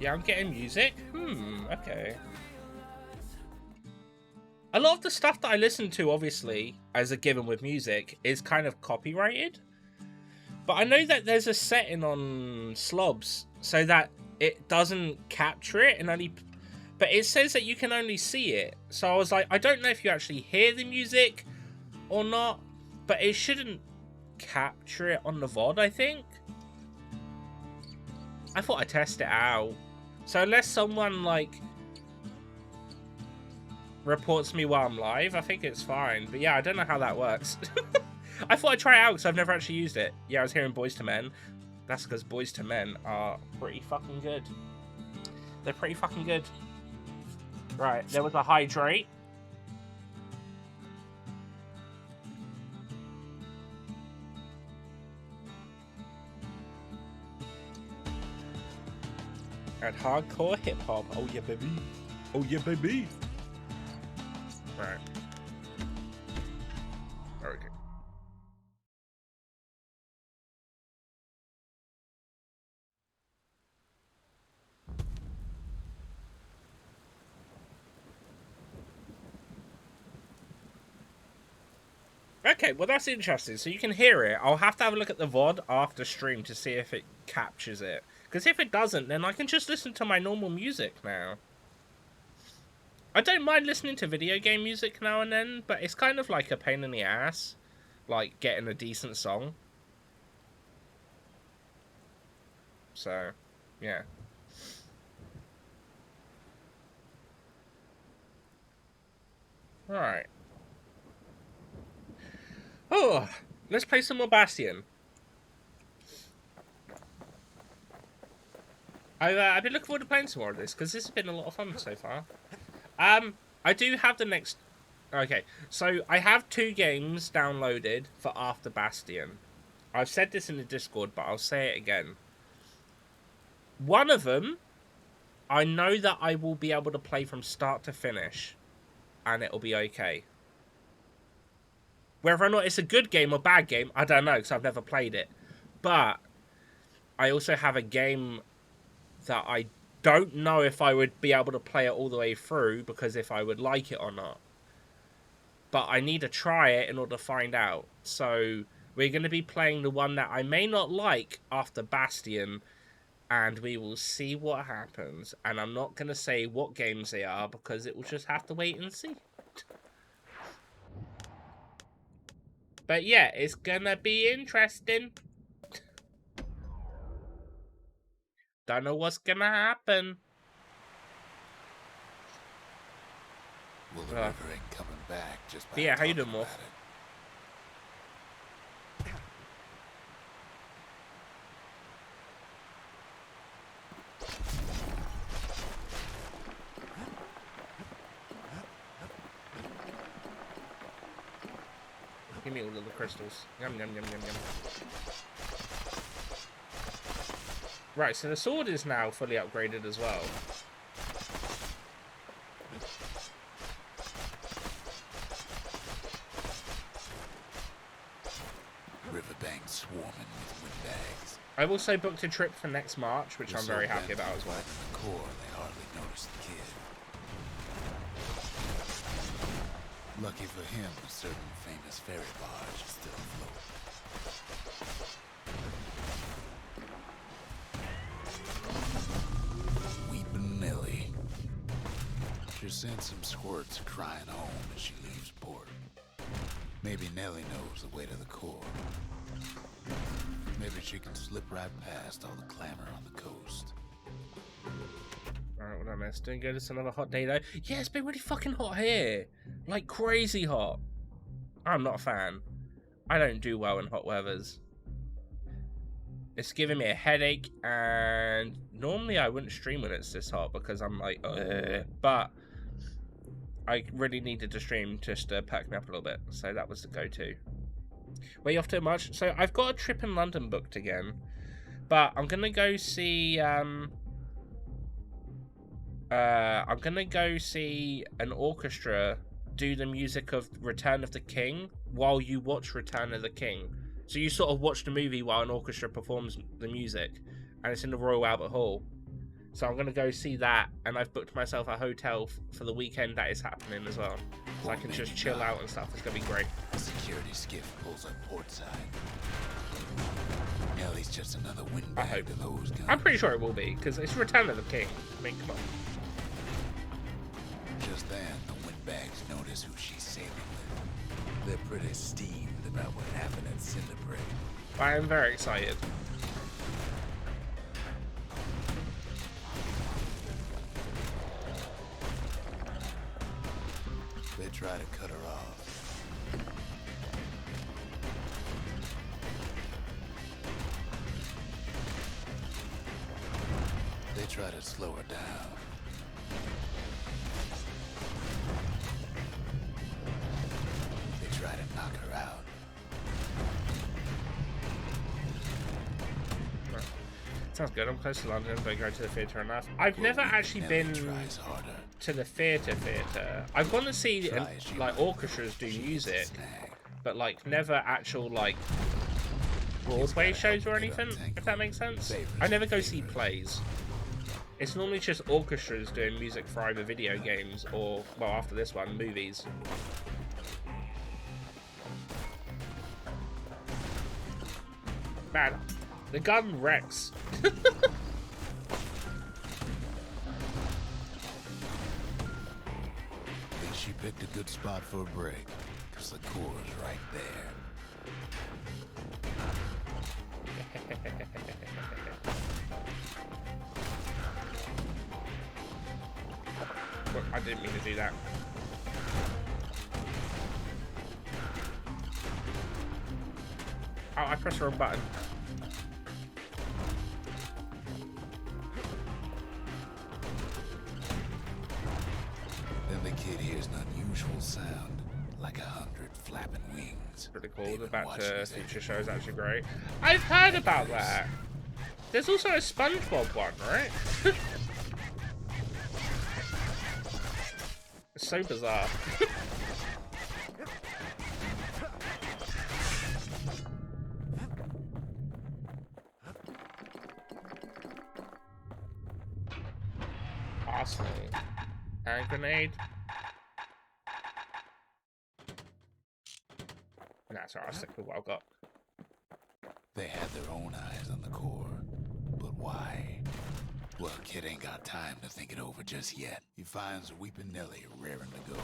Yeah, I'm getting music. Okay. A lot of the stuff that I listen to, obviously, as a given with music, is kind of copyrighted. But I know that there's a setting on slobs so that it doesn't capture it and only... But it says that you can only see it. So I was like, I don't know if you actually hear the music or not, but it shouldn't capture it on the VOD, I think. I thought I'd test it out. So unless someone, like, reports me while I'm live, I think it's fine. But yeah, I don't know how that works. I thought I'd try it out because I've never actually used it. Yeah, I was hearing Boys to Men. That's because Boys to Men are pretty fucking good. They're pretty fucking good. Right, there was a hydrate. And hardcore hip-hop. Oh yeah, baby. Oh yeah, baby. Right. Okay. Okay, well that's interesting. So you can hear it. I'll have to have a look at the VOD after stream to see if it captures it. Because if it doesn't, then I can just listen to my normal music now. I don't mind listening to video game music now and then, but it's kind of like a pain in the ass, like getting a decent song. So, yeah. Alright. Oh, let's play some more Bastion. I've been looking forward to playing some more of this, because this has been a lot of fun so far. I do have the next... Okay, so I have 2 games downloaded for after Bastion. I've said this in the Discord, but I'll say it again. One of them, I know that I will be able to play from start to finish, and it'll be okay. Whether or not it's a good game or bad game, I don't know, because I've never played it. But I also have a game that I don't know if I would be able to play it all the way through, because if I would like it or not. But I need to try it in order to find out. So we're going to be playing the one that I may not like after Bastion, and we will see what happens. And I'm not going to say what games they are, because it will just have to wait and see. But yeah, it's going to be interesting. Don't know what's going to happen. Well, the river ain't coming back just by yeah, how you talking doing, about Morph? Give me all of the crystals. Yum, yum, yum, yum, yum. Right, so the sword is now fully upgraded as well. Riverbank swarming with windbags. I've also booked a trip for next March, which I'm very happy about as well. In the core, they hardly noticed the kid. Lucky for him, a certain famous ferry barge is still afloat. Weepin' Nellie. She sent some squirts crying home as she leaves port. Maybe Nellie knows the way to the core. Maybe she can slip right past all the clamor on the coast. Alright, what did I miss? Doing good. It's another hot day though. Yeah, it's been really fucking hot here. Like crazy hot. I'm not a fan. I don't do well in hot weathers. It's giving me a headache, and normally I wouldn't stream when it's this hot because I'm like, ugh. But I really needed to stream just to perk me up a little bit, so that was the go-to. Were you off to much? So I've got a trip in London booked again, but I'm gonna go see an orchestra do the music of Return of the King while you watch Return of the King. So you sort of watch the movie while an orchestra performs the music, and it's in the Royal Albert Hall. So I'm gonna go see that, and I've booked myself a hotel for the weekend that is happening as well, so I can just chill out and stuff. It's gonna be great. A security skiff pulls up port side. Nellie's just another windbag to those guns. I'm pretty sure it will be, because it's Return of the King. I mean, come on. Just then, the windbags notice who she's sailing with. They're pretty steamed about what happened at Cinderbrae. I am very excited. They try to cut her off. They try to slow her down. They try to knock her out. Sounds good. I'm close to London, but go to the theatre enough. I've never actually been to the theatre. I've gone to see like orchestras do music, but like never actual like Broadway shows or anything, if that makes sense. I never go see plays. It's normally just orchestras doing music for either video games or, well, after this one, movies. Man, the gun wrecks. Think she picked a good spot for a break, because the core's right there. I didn't mean to do that. Oh, I pressed the wrong button. Then the kid hears an unusual sound, like 100 flapping wings. Pretty cool. The Back to the Future show is actually great. I've heard about that. There's also a SpongeBob one, right? It's so bizarre. Awesome. Hand grenade. Nah, sorry, I'll stick with what I've got. They had their own eyes on the core, but why? Well, kid ain't got time to think it over just yet. He finds Weepin' Nellie raring to go.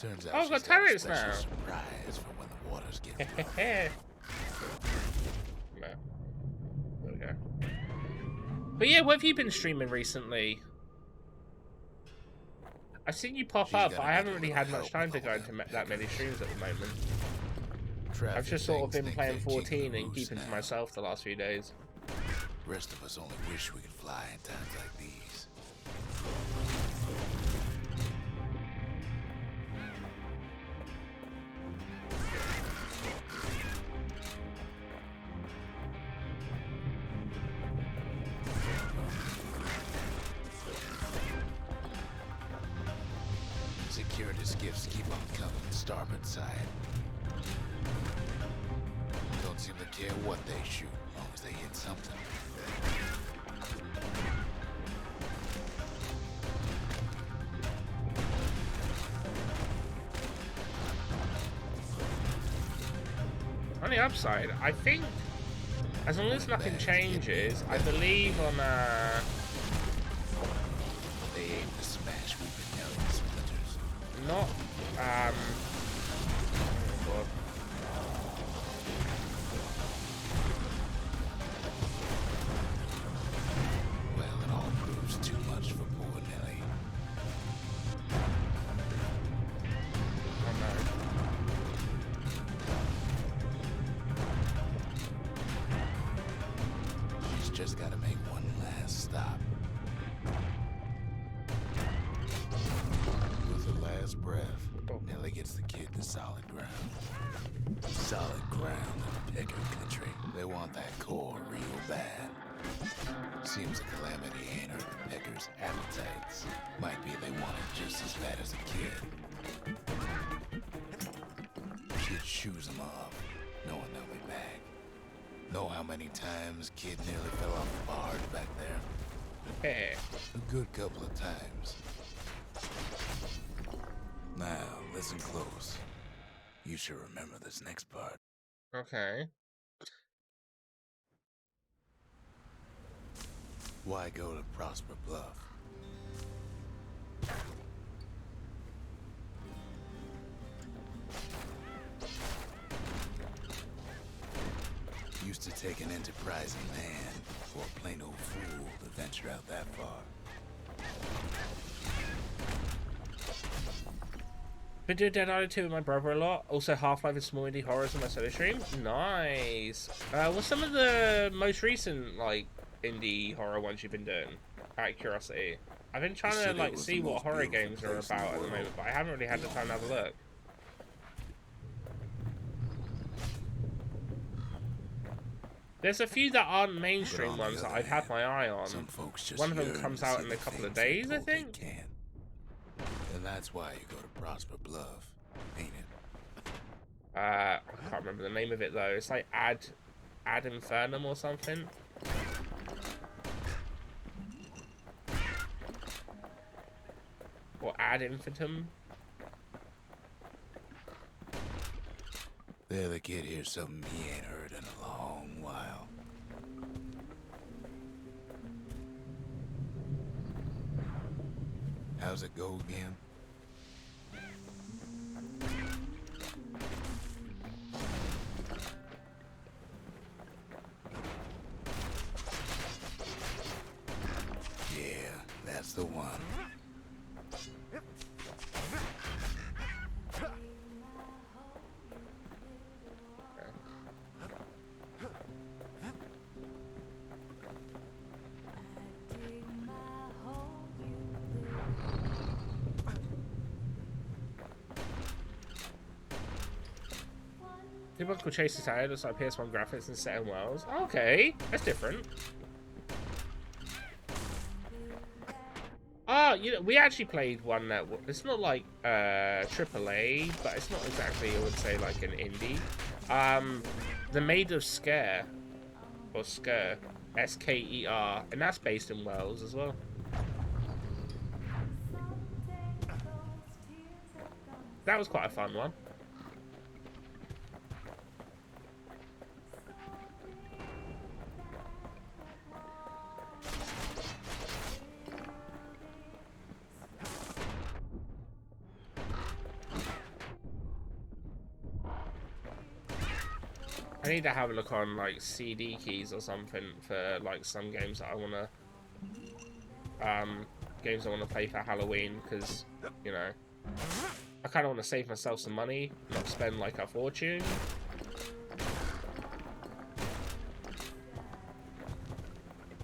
Turns out oh, she's got got a turrets special now. surprise for when the waters get rough. No. There we go. But yeah, what have you been streaming recently? I've seen you pop up, but I haven't really had much time to go into that many streams at the moment. I've just sort of been playing 14 and keeping to myself the last few days. Rest of us only wish we could fly in times like these. Security skiffs keep on coming starboard side. Don't seem to care what they shoot, as long as they hit something. On the upside, I think, as long as nothing changes, I believe on They aim to smash Weepin' Nellie to splinters. not oh God. Well, it all proves too much for poor Nellie. Oh no. She's just got to make one last stop. With her last breath, Nellie gets the kid to solid ground. Solid ground in the Pecker country. They want that core real bad. Seems a calamity ain't hurt the Peckers' appetites. Might be they want it just as bad as a kid. Kid shoos them off, knowing they'll be back. Know how many times kid nearly fell off the barge back there? Hey. A good couple of times. Now, listen close. You should remember this next part. Okay. Why go to Prosper Bluff? Used to take an enterprising man or a plain old fool to venture out that far. Been doing Dead Island 2 with my brother a lot. Also Half-Life and small indie horrors on my solo stream. Nice. What's some of the most recent like indie horror ones you've been doing? Out of curiosity. I've been trying to like see what horror games are about at the moment, but I haven't really had the time to have a look. There's a few that aren't mainstream ones that I've had my eye on. One of them comes out in a couple of days, I think. And that's why you go to Prosper Bluff, ain't it? I can't remember the name of it though. It's like Ad Infernum or something. Or Ad Infinitum. There, the kid hears something he ain't heard in a long while. How's it go again? Yeah, that's the one. People could chase this out, looks like PS1 graphics and set in Wells. Okay, that's different. Oh, you know, we actually played one that it's not like AAA, but it's not exactly, I would say, like an indie. The Maid of Scare, or Sker, S-K-E-R, and that's based in Wales as well. That was quite a fun one. I need to have a look on like CD keys or something for like some games that I wanna play for Halloween, because you know I kind of want to save myself some money, not spend like a fortune.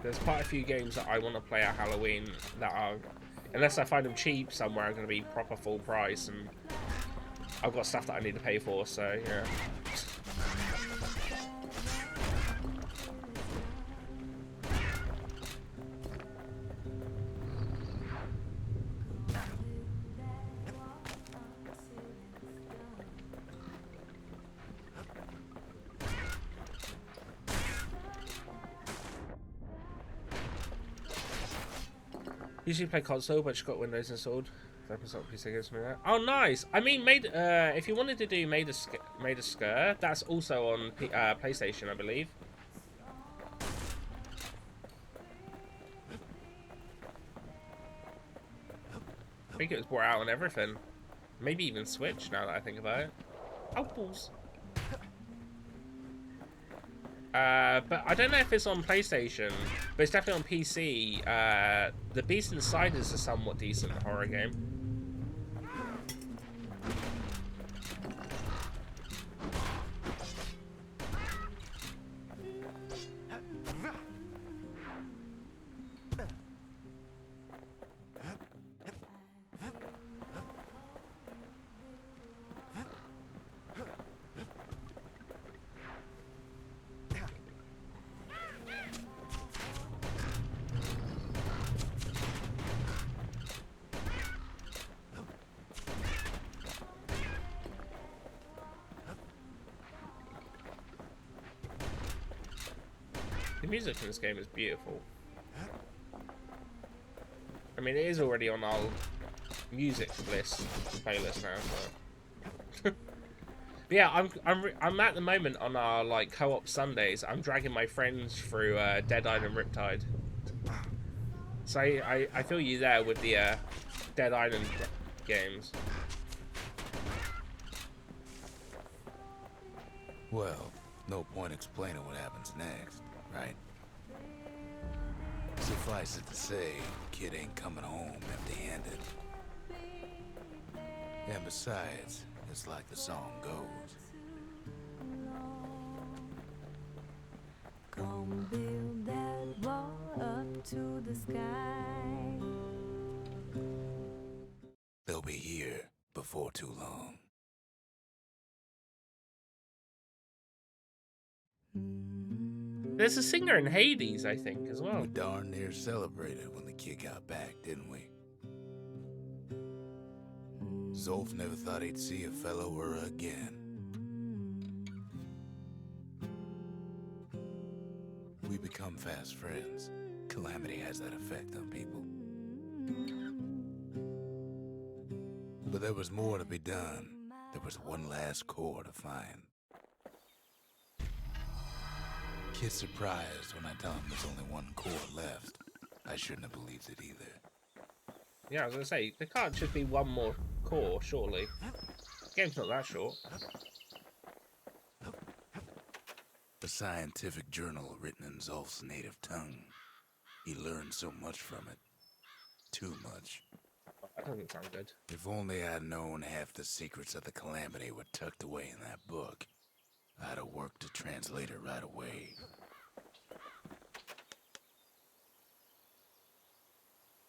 There's quite a few games that I want to play at Halloween that are, unless I find them cheap somewhere, are going to be proper full price, and I've got stuff that I need to pay for, so yeah. Usually play console, but just got Windows installed. PC gives me that. Oh, nice! I mean, if you wanted to do Made a Sker, that's also on PlayStation, I believe. I think it was brought out on everything. Maybe even Switch, now that I think about it. Oh, balls. But I don't know if it's on PlayStation, but it's definitely on PC. The Beast Inside is a somewhat decent horror game. music in this game is beautiful. I mean, it is already on our music list playlist now. So. But yeah, I'm at the moment on our like co-op Sundays. I'm dragging my friends through Dead Island Riptide. So I feel you there with the Dead Island games. Well, no point explaining what happens next, right? Suffice it to say, kid ain't coming home empty-handed. And besides, it's like the song goes. Come build that wall up to the sky. They'll be here before too long. There's a singer in Hades, I think, as well. We darn near celebrated when the kid got back, didn't we? Zolf never thought he'd see a fellow or again. We become fast friends. Calamity has that effect on people. But there was more to be done. There was one last core to find. Kid's surprised when I tell him there's only one core left. I shouldn't have believed it either. Yeah, I was gonna say, there can't just be one more core, surely. The game's not that short. A scientific journal written in Zolf's native tongue. He learned so much from it. Too much. That doesn't sound good. If only I'd known half the secrets of the Calamity were tucked away in that book, I'd have worked to translate it right away.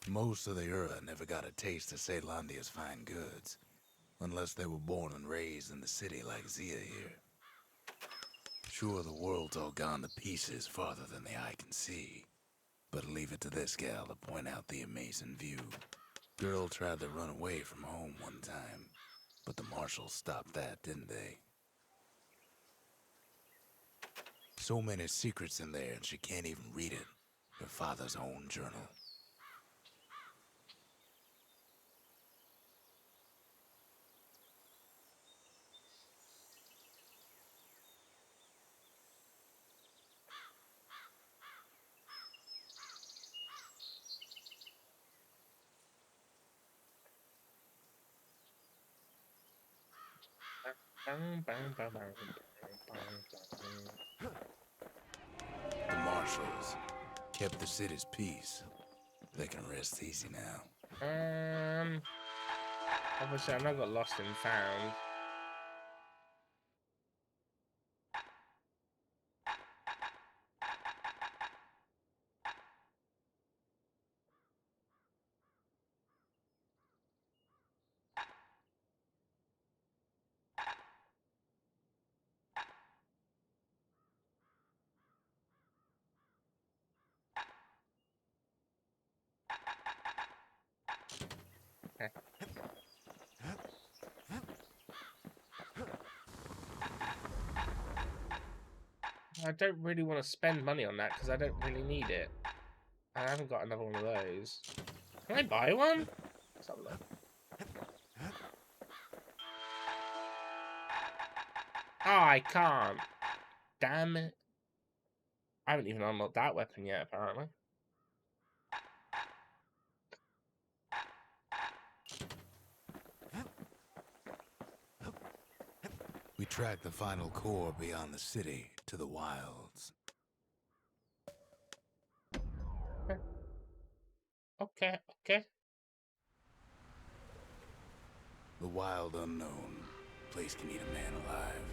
Most of the Ura never got a taste of Caelondia's fine goods, unless they were born and raised in the city like Zia here. Sure, the world's all gone to pieces farther than the eye can see, but leave it to this gal to point out the amazing view. Girl tried to run away from home one time, but the marshals stopped that, didn't they? So many secrets in there, and she can't even read it. Her father's own journal. The marshals kept the city's peace. They can rest easy now. Obviously I've not got lost and found. I don't really want to spend money on that because I don't really need it. I haven't got another one of those. Can I buy one? Let's have a look. Oh, I can't. Damn it. I haven't even unlocked that weapon yet, apparently. We tracked the final core beyond the city to the wilds. Okay, okay. The wild unknown. Place can eat a man alive.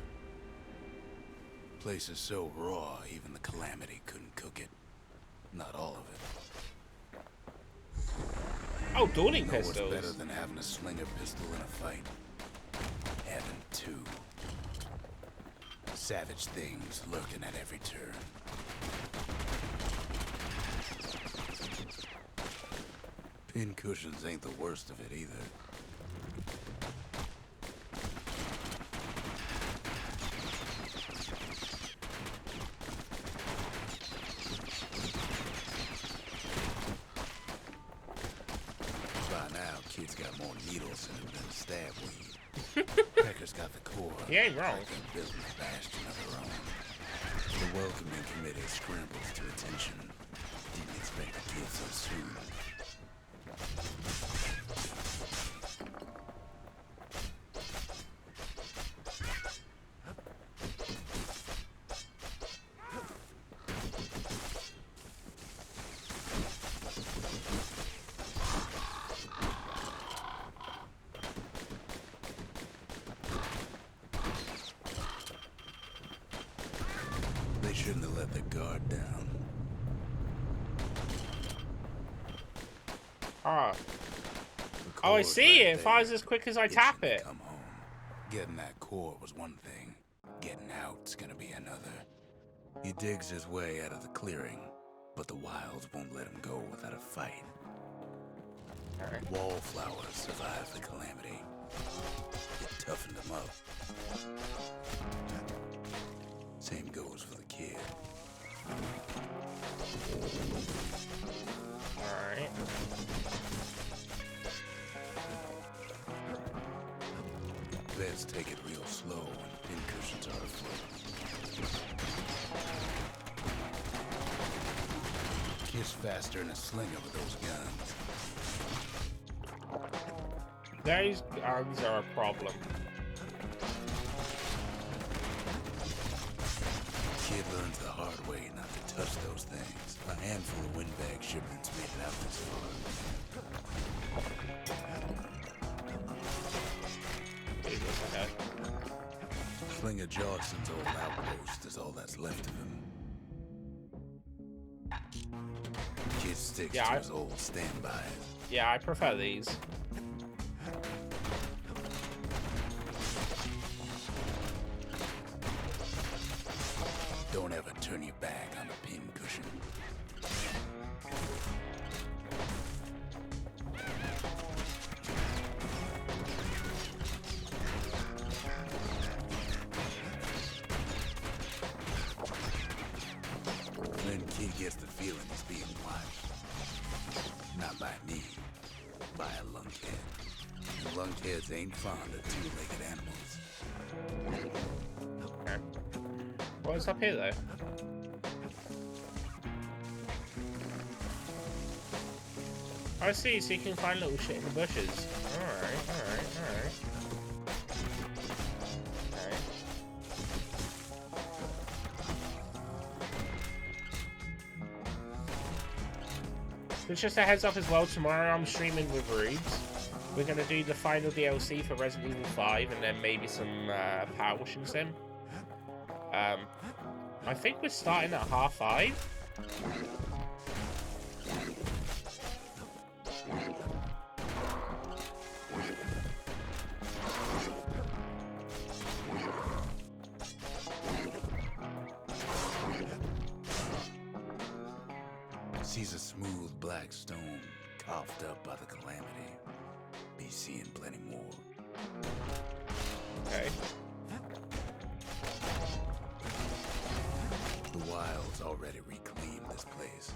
Place is so raw, even the Calamity couldn't cook it. Not all of it. Oh, dueling You know pistols. what's better than having a slinger pistol in a fight? Having two. Savage things lurking at every turn. Pin cushions ain't the worst of it either. got more needles in it than stab weed. Pecker's got the core. He ain't wrong. Like a business bastion of their own. The welcoming committee scrambles to attention. Didn't expect to kill so soon. They shouldn't have let their guard down. Ah. The Oh, I core's see right it. It fires there. as quick as I It tap shouldn't it. Come home. Getting that core was one thing. Getting out's gonna be another. He digs his way out of the clearing, but the wilds won't let him go without a fight. Alright. Wallflowers survived the calamity. It toughened them up. Same goes for the kid. Alright. Let's take it real slow when pincushions are afloat. Kid's faster than a slinger with those guns. Those guns are a problem. Kid learns the hard way not to touch those things. A handful of windbag shipments made it out this far. Okay. Slinger Johnson's old outpost is all that's left of him. Kid sticks to his old standby. Yeah, I prefer these. Don't ever turn your back on a pincushion. Then Kid gets the feeling he's being watched. Not by me, by a lunkhead. And lunkheads ain't fond of two-legged animals. Okay. What's up here, though? I see, so you can find little shit in the bushes. Alright. Alright. So just a heads up as well, tomorrow I'm streaming with Rubes. We're going to do the final DLC for Resident Evil 5 and then maybe some power washing sim. I think we're starting at 5:30. Sees a smooth black stone coughed up by the calamity. Be seeing plenty more. Okay. The wilds already reclaimed this place.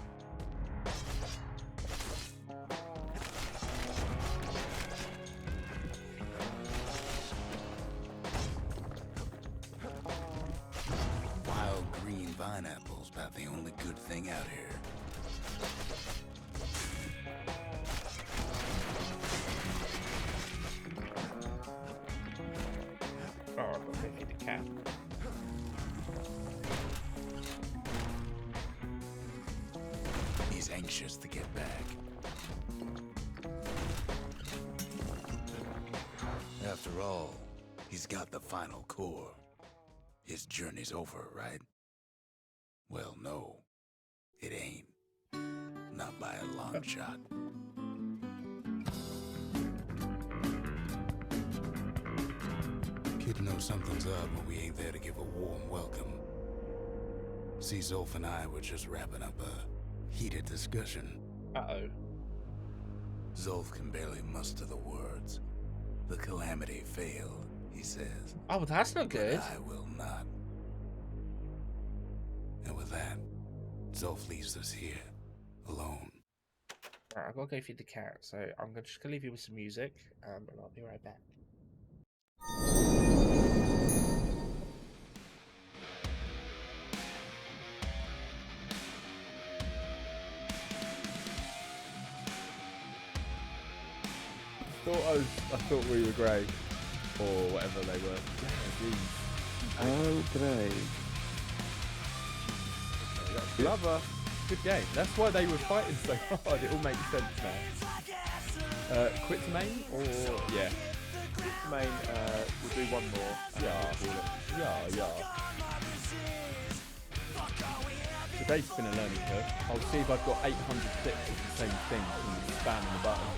Wild green vine apples about the only good thing out here. Oh, I'm gonna feed the cat. He's anxious to get back. After all, he's got the final core. His journey's over, right? Well, no, it ain't. Not by a long shot. Kid knows something's up, but we ain't there to give a warm welcome. See, Zolf and I were just wrapping up a heated discussion. Uh-oh. Zolf can barely muster the words. The calamity failed, he says. Oh, that's not good. But I will not. And with that, Zolf leaves us here, alone. Right, I've got to go feed the cat, so I'm just gonna leave you with some music, and I'll be right back. I thought we were great, or whatever they were. Oh, great. Lover, good game. That's why they were fighting so hard. It all makes sense now. Quit to main, or yeah. Main, we'll do one more. Yeah. Today's been a learning curve. I'll see if I've got 800 clicks of the same thing from spamming the button.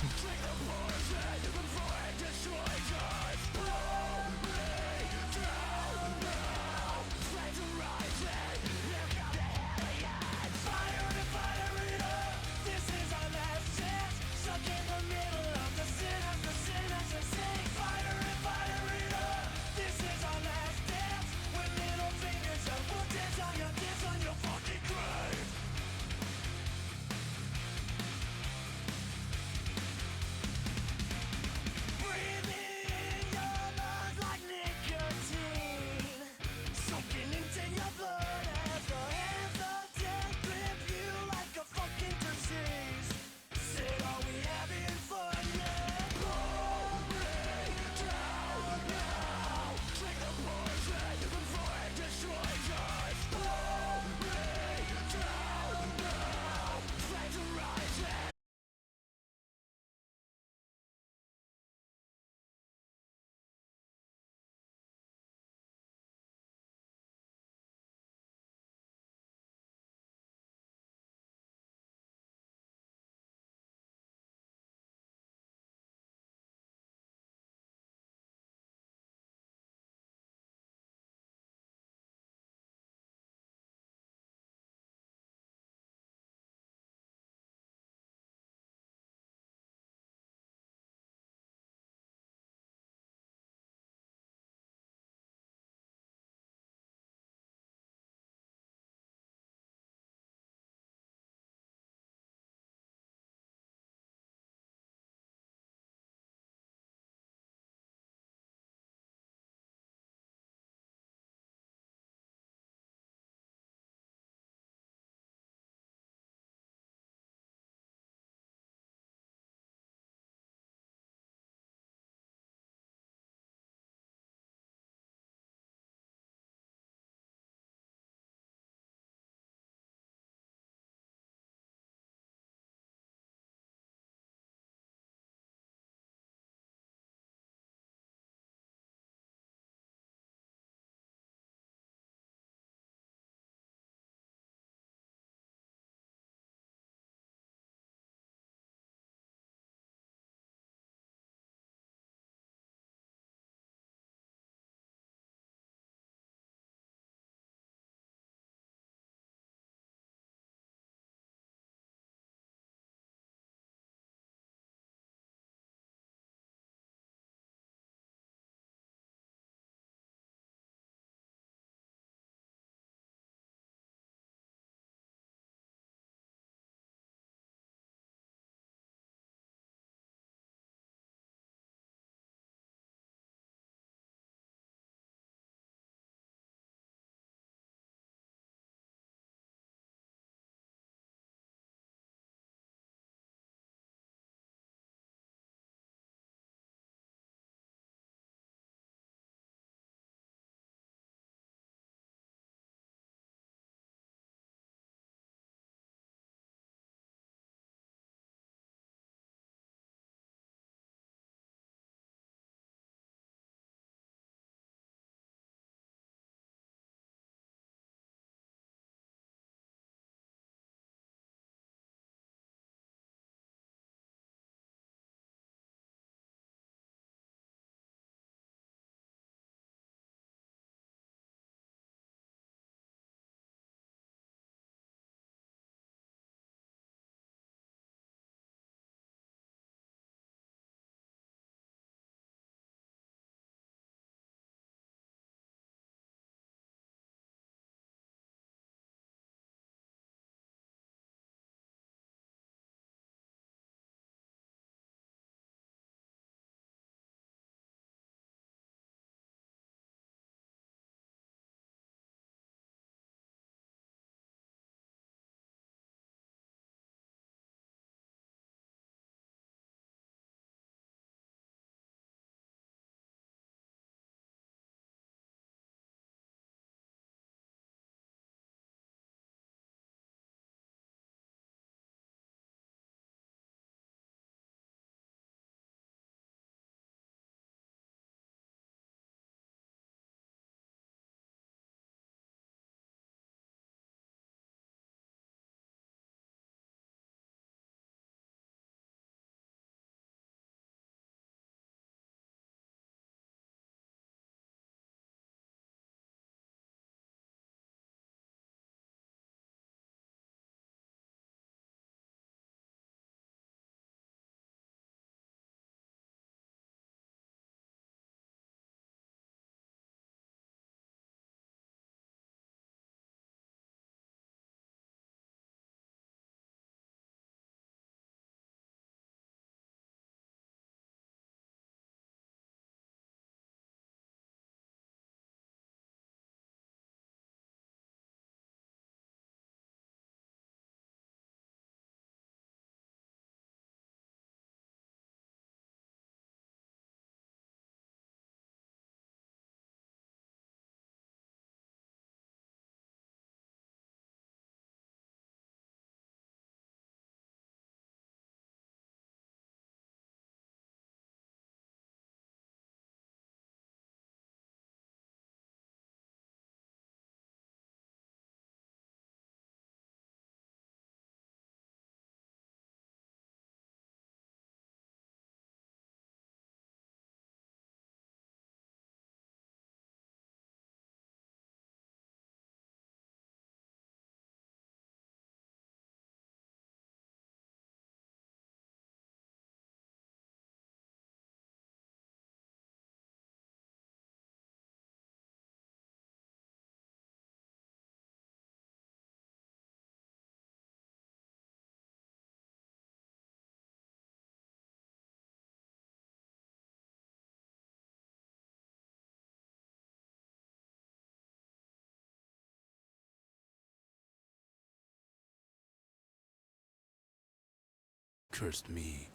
cursed me.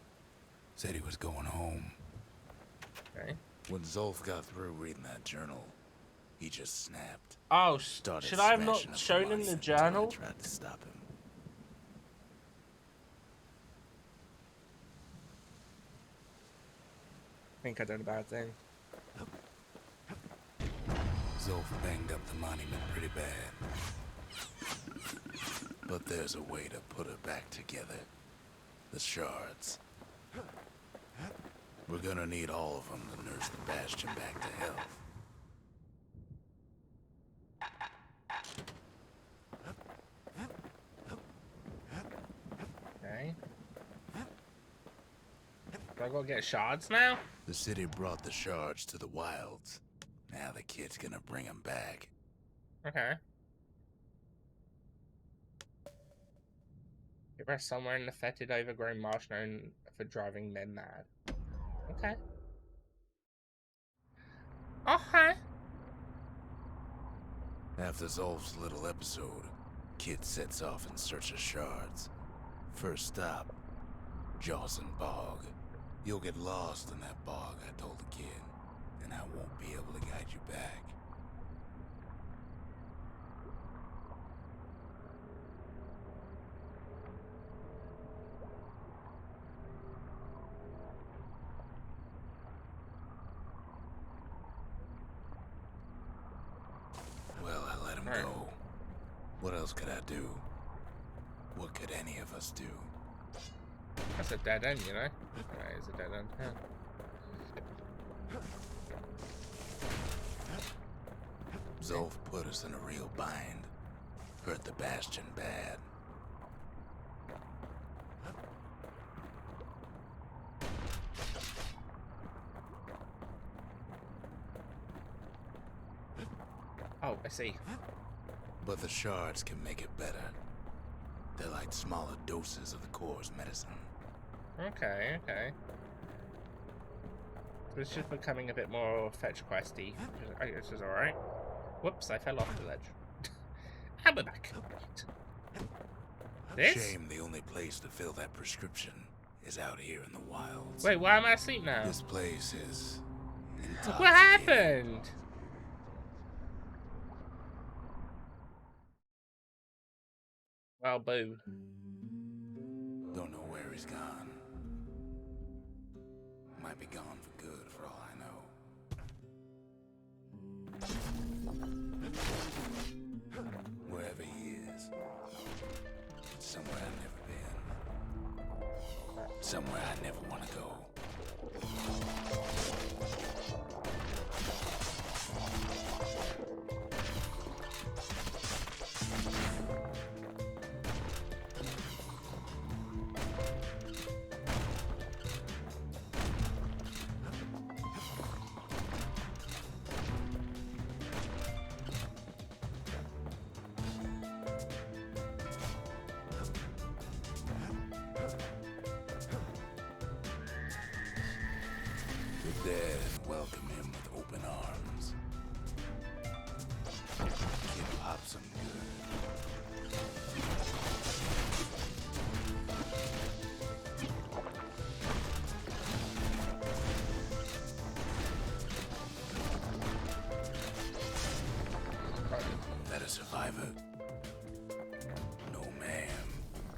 Said he was going home. Okay. When Zolf got through reading that journal, he just snapped. Oh, Started should I have smashing not up shown him money the until I journal? tried to stop him. I think I done a bad thing. Zolf banged up the monument pretty bad. But there's a way to put it back together. The shards. We're gonna need all of them to nurse the Bastion back to health. Okay. Do I go get shards now? The city brought the shards to the wilds. Now the kid's gonna bring them back. Okay. It rests somewhere in the fetid, overgrown marsh known for driving men mad. Okay. Okay. After Zolf's little episode, kid sets off in search of shards. First stop, Jawson Bog. You'll get lost in that bog, I told the kid, and I won't be able to guide you back. Well, I let him Alright. go. What else could I do? What could any of us do? That's a dead end, you know? That is a dead end. Yeah. Zolf put us in a real bind. Hurt the Bastion bad. Oh, I see. But the shards can make it better. They're like smaller doses of the core's medicine. Okay, okay. So it's just becoming a bit more fetch questy. I guess it's alright. Whoops, I fell off the ledge. And we're back. This? Shame the only place to fill that prescription is out here in the wilds. Wait, why am I asleep now? This place is What happened? Well, boo. Don't know where he's gone. Might be gone for good, for all I know. Wherever he is, it's somewhere I've never been. Somewhere I never want to go. The dead welcome him with open arms. Kid pops him good. That a survivor? No, ma'am.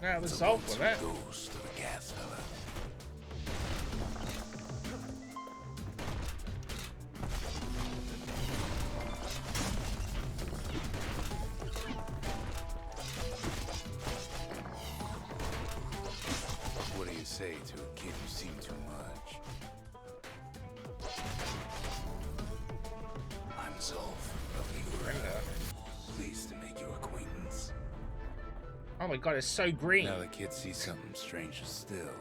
Yeah, it was It's a Zolf, wasn't it? lonesome ghost of a gas fella. What do you say to a kid who's seen too much? I'm Zolf of the Brenda. Pleased to make your acquaintance. Oh my god, it's so green. Now the kid sees something stranger still.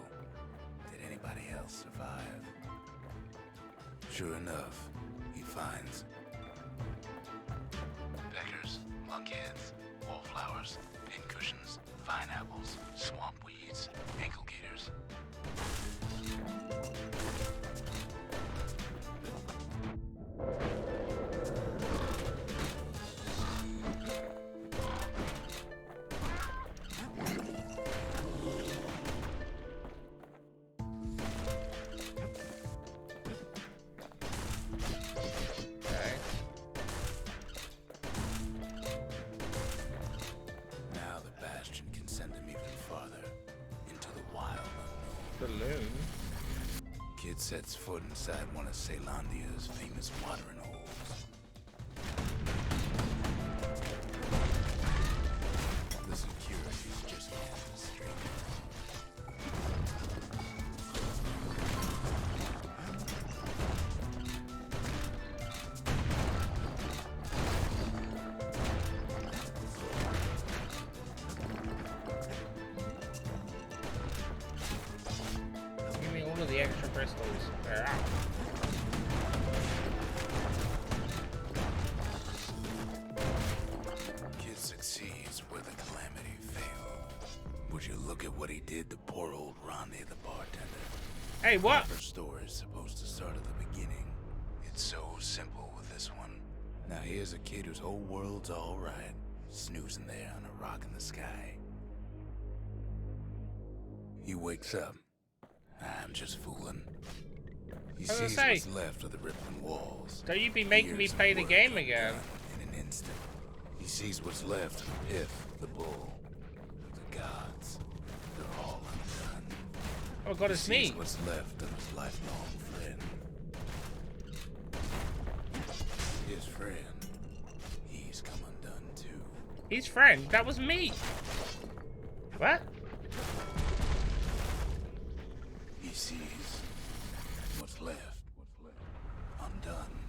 Did anybody else survive? Sure enough, he finds peckers, lunkheads, wallflowers, pincushions, vine apples, swamp weeds, ankle gaiters. balloon. Kid sets foot inside one of Ceylondia's famous watering holes. The security's just getting the street. Give me all of the extra crystals. Ah. Kid succeeds where the calamity failed. Would you look at what he did to poor old Ronnie the bartender? Hey, what? Proper story is supposed to start at the beginning. It's so simple with this one. Now here's a kid whose whole world's alright, snoozing there on a rock in the sky. He wakes up. I'm just fooling. He I was gonna sees say, what's left of the rippling walls. Don't you be making me Hears play the work game undone again? In an instant. He sees what's left of the pith, the bull, the gods. They're all undone. Oh god, it's He sees me. what's left of his lifelong friend. His friend. He's come undone too. His friend, that was me. What? He sees what's left. Undone.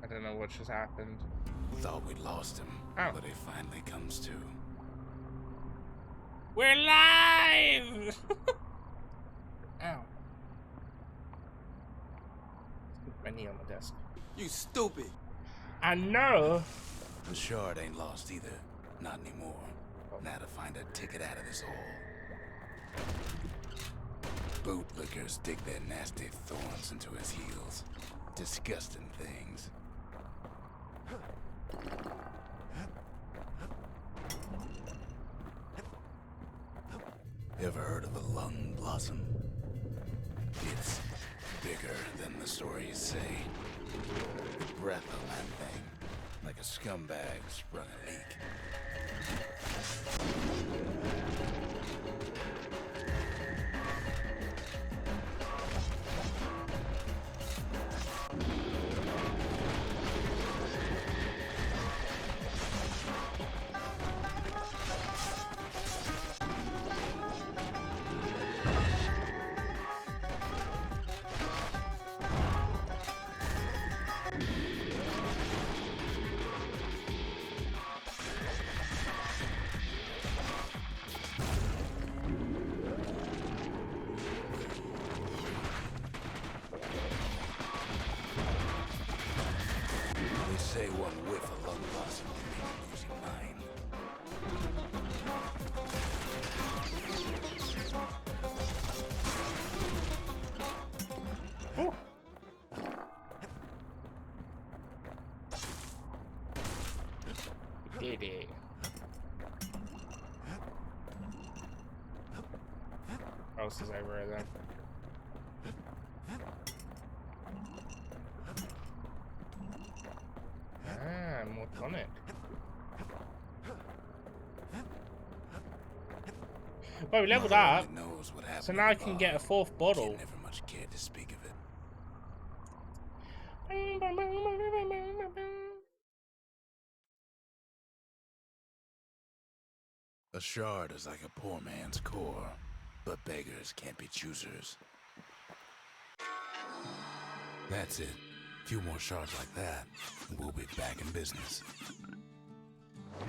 I don't know what just happened. Thought we'd lost him, Oh. but he finally comes to. We're live! Ow. My knee on the desk. You stupid. I know. The shard ain't lost either. Not anymore. Now to find a ticket out of this hole. Bootlickers dig their nasty thorns into his heels. Disgusting things. Ever heard of a lung blossom? It's bigger than the stories say. The breath on that thing, like a scumbag sprung a leak. They say one whiff of lung blossom can make you lose your mind. Ooh. We did it. What else is over there then? Ah, more tonic. Well, we leveled Mother up, only knows what happened so now I at the can bar. get a fourth bottle. Kid never much cared to speak of it. A shard is like a poor man's core, but beggars can't be choosers. That's it. A few more shards like that, and we'll be back in business.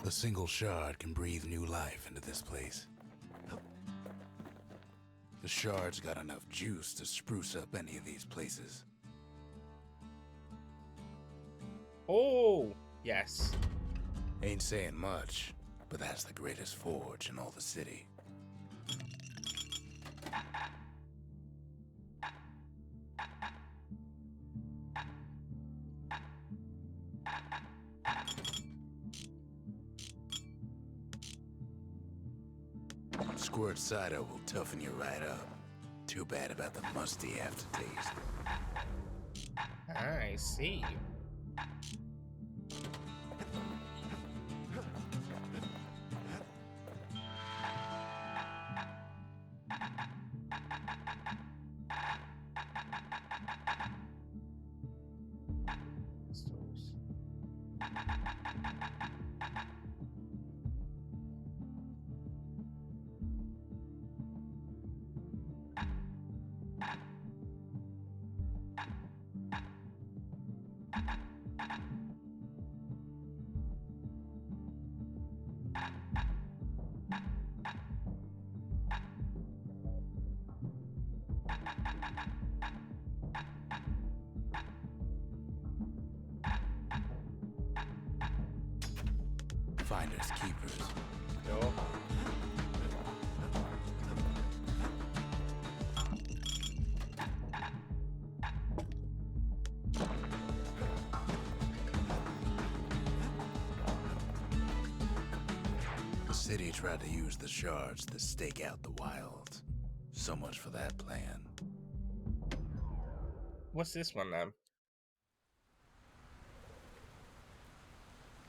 A single shard can breathe new life into this place. The Shard's got enough juice to spruce up any of these places. Oh, yes. Ain't saying much, but that's the greatest forge in all the city. Squirt cider will toughen you right up. Too bad about the musty aftertaste. I see. Pistols. Finders keepers. Sure. The city tried to use the shards to stake out the wilds. So much for that plan. What's this one then?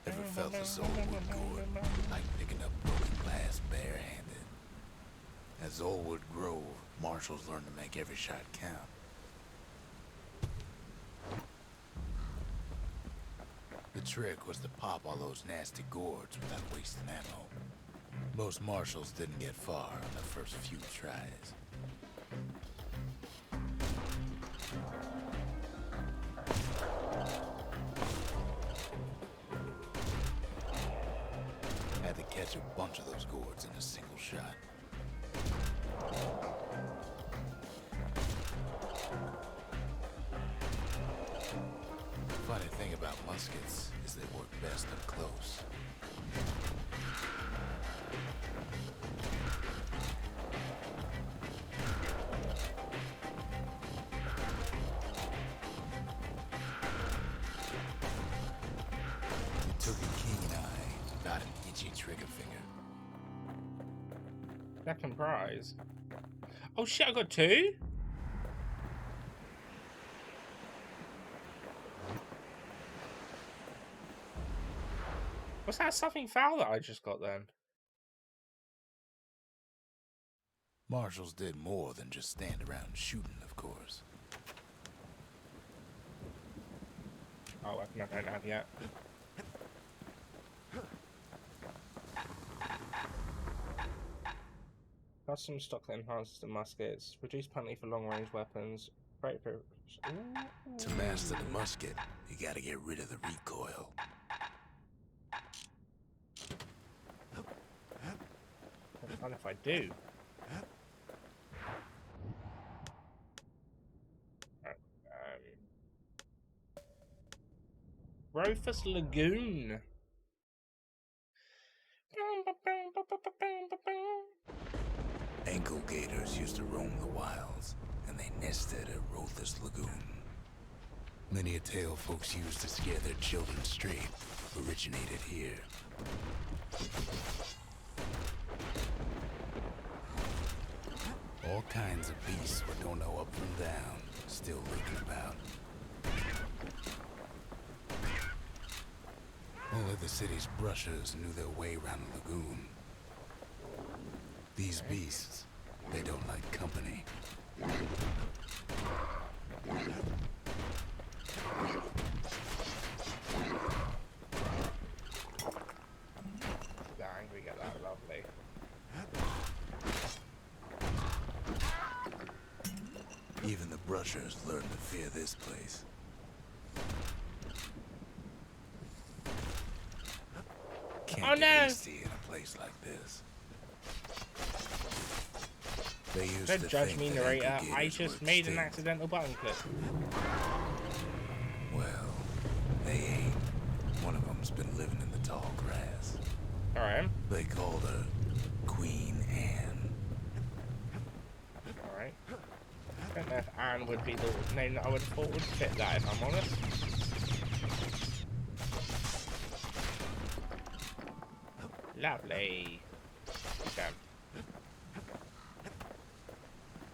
Ever felt the soul would gourd, like picking up broken glass barehanded? At Zolwood Grove, marshals learned to make every shot count. The trick was to pop all those nasty gourds without wasting ammo. Most marshals didn't get far on the first few tries. Had to catch a bunch of those gourds in a single shot. Funny thing about muskets is they work best up close. It took a keen eye, not an itchy trigger finger. Second prize. Oh shit, I got two? Was that something foul that I just got then? Marshals did more than just stand around shooting, of course. Oh, I don't have yet. Custom stock that enhances the muskets. Reduce penalty for long-range weapons. Great for... Ooh. To master the musket, you gotta get rid of the recoil. What's fun if I do? Rufus Lagoon. Ankle gators used to roam the wilds, and they nested at Rothus Lagoon. Many a tale folks used to scare their children straight originated here. All kinds of beasts were don't know up from down, still lurking about. Only the city's brushers knew their way around the lagoon. These beasts, they don't like company. The angry get that lovely. Even the brushers learned to fear this place. Can't Oh, get no. hasty in a place like this. They used Don't to judge think me, that narrator. ankle I gators just were made an extinct. accidental button click. Well, they ain't. One of them's been living in the tall grass. Alright. They called her Queen Anne. Alright. I don't know if Anne would be the name that I would have thought would fit that, if I'm honest. Lovely. Damn.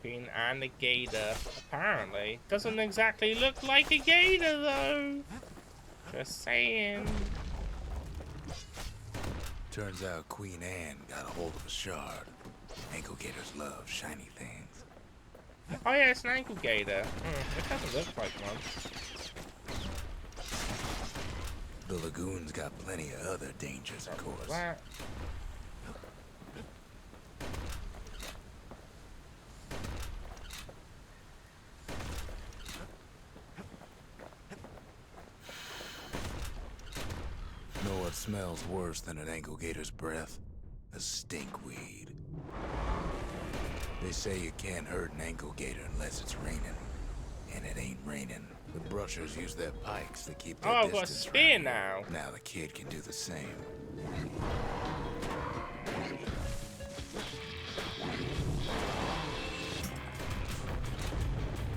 Queen Anne the gator. Apparently. Doesn't exactly look like a gator, though. Just saying. Turns out Queen Anne got a hold of a shard. Ankle gators love shiny things. Oh yeah, it's an ankle gator. It doesn't look like one. The lagoon's got plenty of other dangers, of course. That. Know what smells worse than an ankle gator's breath? A stinkweed. They say you can't hurt an ankle gator unless it's raining. And it ain't raining. The brushers use their pikes to keep their Oh, I've got a distance spear right. now. Now the kid can do the same.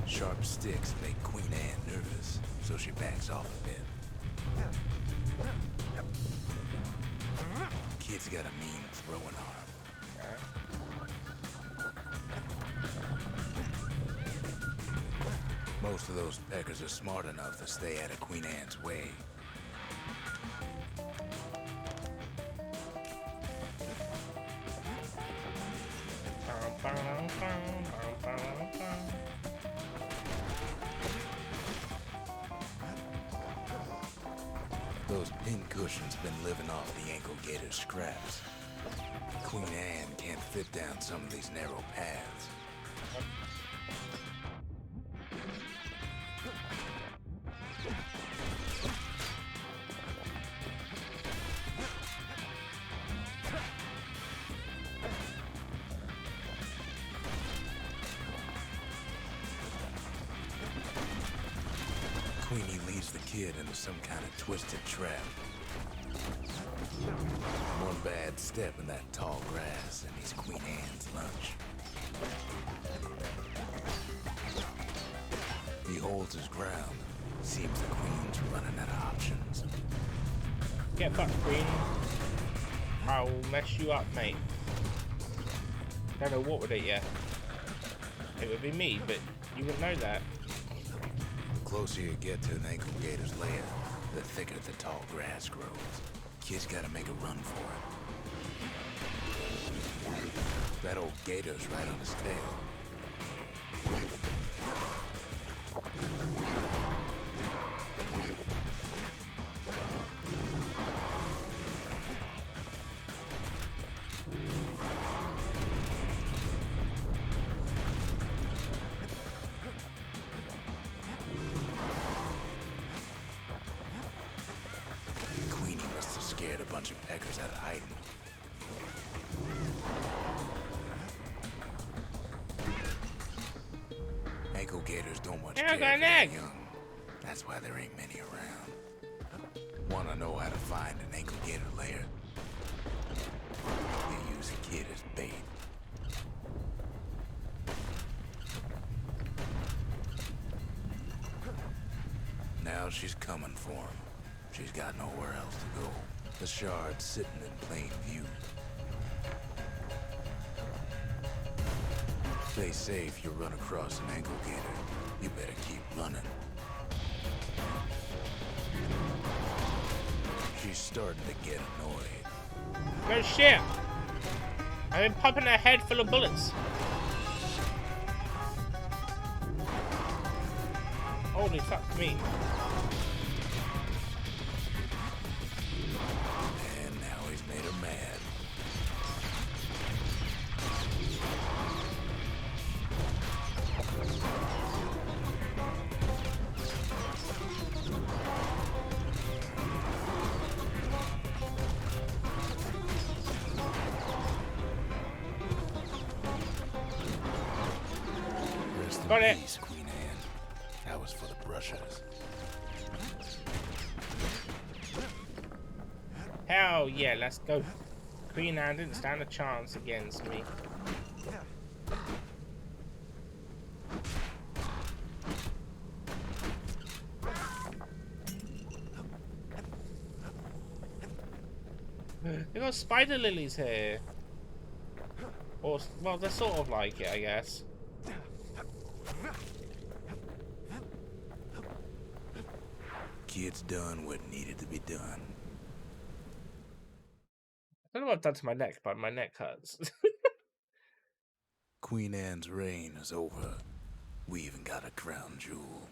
Sharp sticks make Queen Anne nervous, so she backs off a bit. Kid's got a mean throwing arm. Most of those peckers are smart enough to stay out of Queen Anne's way. Those pin cushions been living off the ankle gator's scraps. Queen Anne can't fit down some of these narrow paths. Queenie leads the kid into some kind of twisted trap. One bad step in that tall grass and he's Queen Anne's lunch. He holds his ground. Seems the Queen's running out of options. Get fucked, Queen. I'll mess you up, mate. Don't know what with it yet. It would be me, but you wouldn't know that. The closer you get to an ankle gator's lair, the thicker the tall grass grows. Kid's gotta make a run for it. That old gator's right on his tail. Queenie must have scared a bunch of peckers out of hiding. Ankle gators don't much Yeah, I care got an if they're egg. young. That's why there ain't many around. Wanna know how to find an ankle gator lair? They use a kid as bait. Now she's coming for him. She's got nowhere else to go. The shard's sitting in plain view. They say if you run across an ankle gator, you better keep running. She's starting to get annoyed. No shit. I've been popping her head full of bullets. Holy fuck me. And now he's made her mad. Rest Got in it. peace, Queen Anne. That was for the brushers. Hell yeah, let's go. Queen Anne didn't stand a chance against me. They got spider lilies here. Or, well, they're sort of like it, I guess. Kid's done what needed to be done. I don't know what I've done to my neck, but my neck hurts. Queen Anne's reign is over. We even got a crown jewel.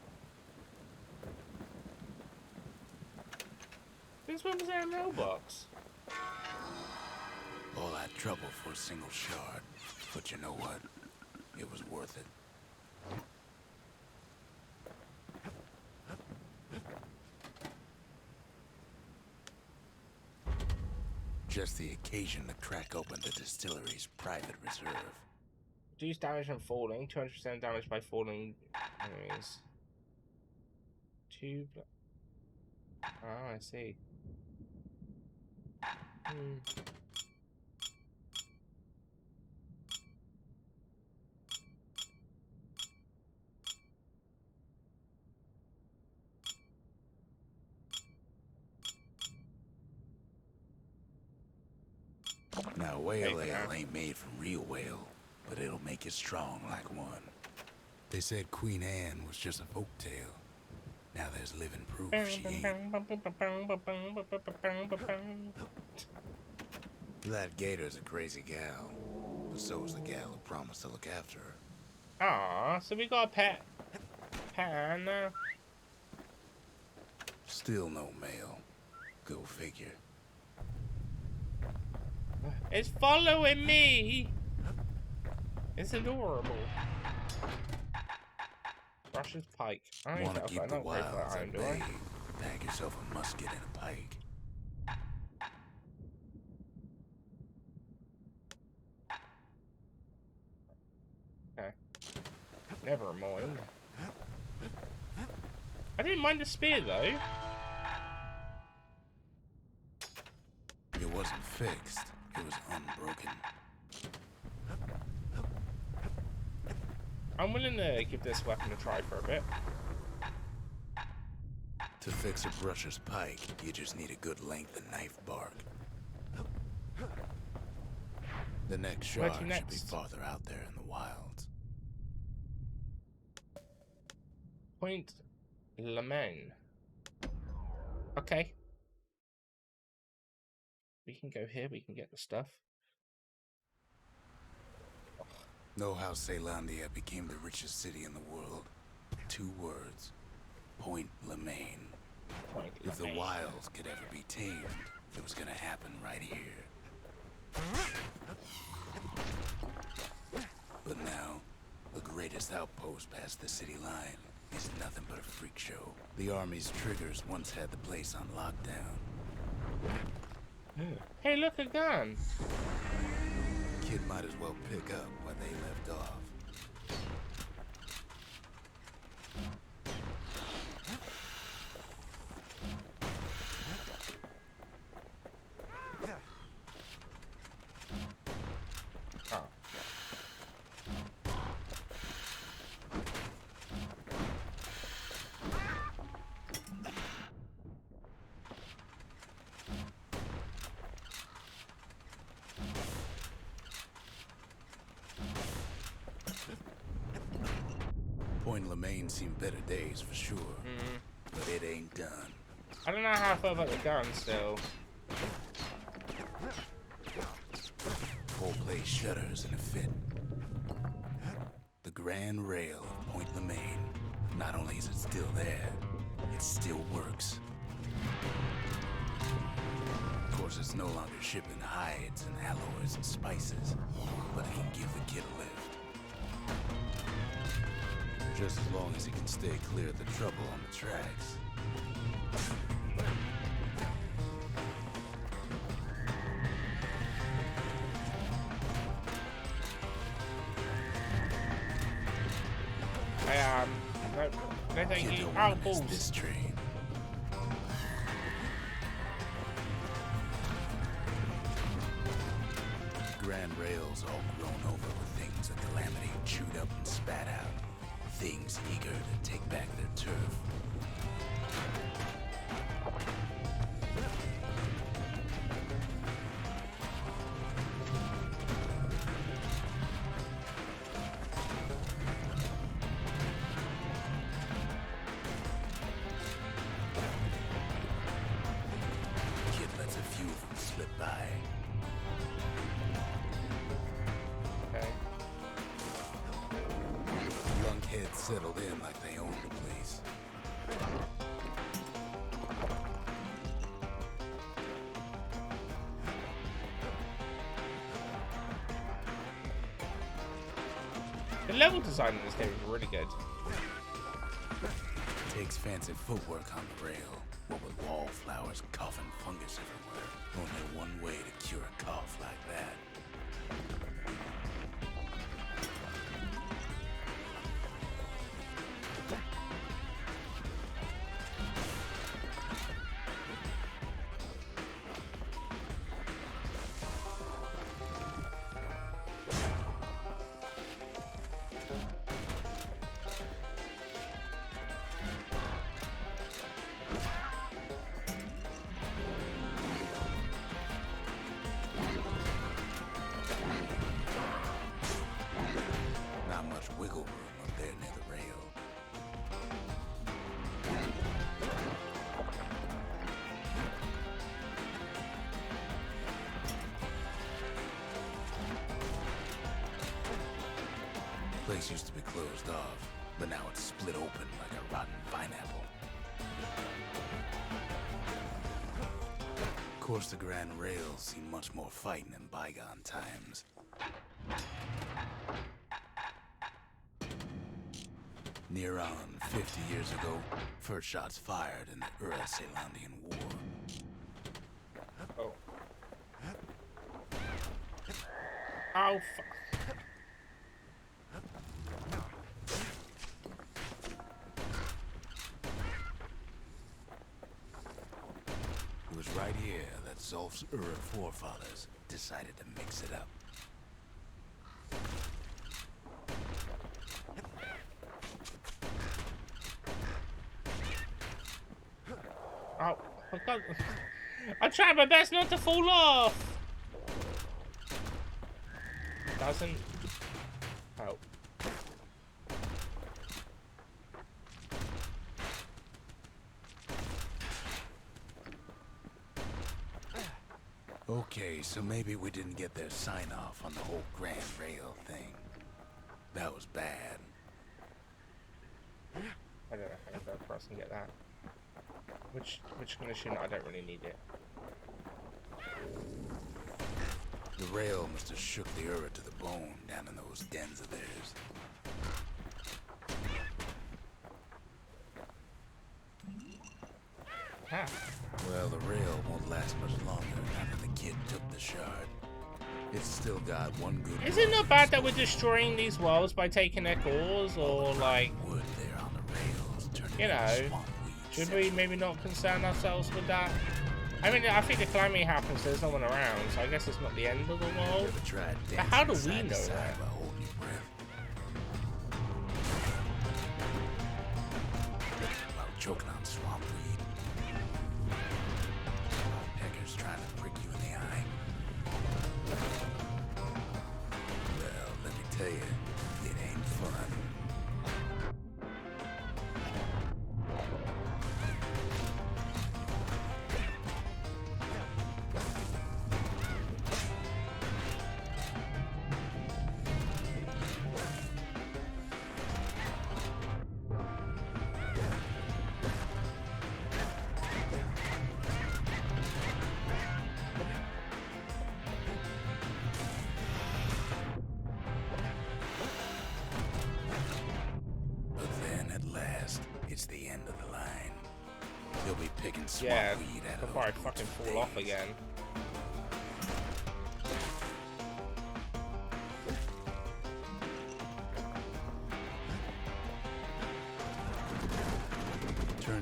This one was in a mailbox. All that trouble for a single shard. But you know what? It was worth it. Just the occasion to crack open the distillery's private reserve. Reduce damage from falling. 200% damage by falling enemies. Oh, I see. Now, whale Hey, ale ain't made from real whale, but it'll make you strong like one. They said Queen Anne was just a folktale. Now there's living proof she ain't. That gator's a crazy gal, but so's the gal who promised to look after her. Aw, so we got a pet. Pan. Still no male. Go figure. It's following me. It's adorable. Russia's pike. I don't Wanna know keep if the I don't pay for wilds that, at do I? bay? Bag yourself a musket and a pike. Okay. Never mind. I didn't mind the spear though. It wasn't fixed. It was unbroken. I'm willing to give this weapon a try for a bit. To fix a brusher's pike, you just need a good length of knife bark. The next Where'd shard you should be next? farther out there in the wilds. Point Lemaine. Okay. We can go here, we can get the stuff. Know how Ceylandia became the richest city in the world? 2 words. Point Lemaine. Point If the Lemaine. wilds could ever be tamed, it was gonna happen right here. But now, the greatest outpost past the city line is nothing but a freak show. The army's triggers once had the place on lockdown. Hey, look, a gun. Kid might as well pick up where they left off. Oh. Point Lemaine seen better days for sure, but it ain't done. I don't know how I feel about the gun still. Whole place shudders in a fit. The grand rail of Point Lemaine. Not only is it still there, it still works. Of course, it's no longer shipping hides and alloys and spices, but it can give the kid a lift. Just as long as he can stay clear of the trouble on the tracks. I am. No, no thank You you. don't Ow, want to miss balls. this train. Grand Rail's all grown over with things that Calamity chewed up and spat out. Things eager to take back their turf. Kid lets a few of them slip by. Okay. Lunkheads settled in like they owned the place. The level design in this game is really good. Takes fancy footwork on the rail, what with wallflowers, cough, and fungus everywhere. Only one way to cure a cough like that. Not much wiggle room up there near the rail. Place used to be closed off, but now it's split open like a rotten pineapple. Of course, the Grand Rail's seen much more fighting in bygone times. Near on 50 years ago, first shots fired in the Ura-Celandian War. Oh. Oh, fuck. It was right here that Zolf's Ura forefathers decided to mix it up. Oh, I can't. I'm trying my best not to fall off. Doesn't help. Okay, so maybe we didn't get their sign-off on the whole Grand Rail thing. That was bad. I don't know how to go across and get that. Which condition? I don't really need it. The rail must have shook the Ura to the bone down in those dens of theirs. Ah. Well, the rail won't last much longer now that the kid took the shard. It's still got one good. Is it not bad that we're destroying these worlds by taking their cores, or like, wood there on the rails turning you know, into swamp weeds should we maybe not concern ourselves with that? I mean, I think the calamity happens, there's no one around, so I guess it's not the end of the world. Ever tried But how do dancing we side to know side that? while holding your breath? While choking on swamp weed. While peckers trying to prick you in the eye. Well, let me tell you, it ain't fun. But then at last, it's the end of the line. You'll be picking swamp Yeah, weed out of before I those fucking boots fall off days. again.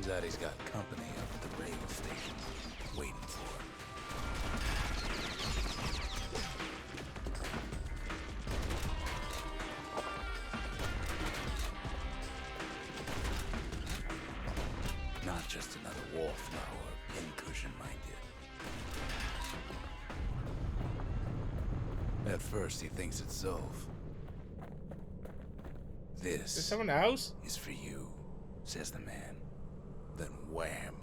Turns out he's got company up at the rail station, waiting for him. Not just another wallflower, pincushion minded. At first, he thinks it's Zolf. Is This someone else? is for you, says the man. Then wham.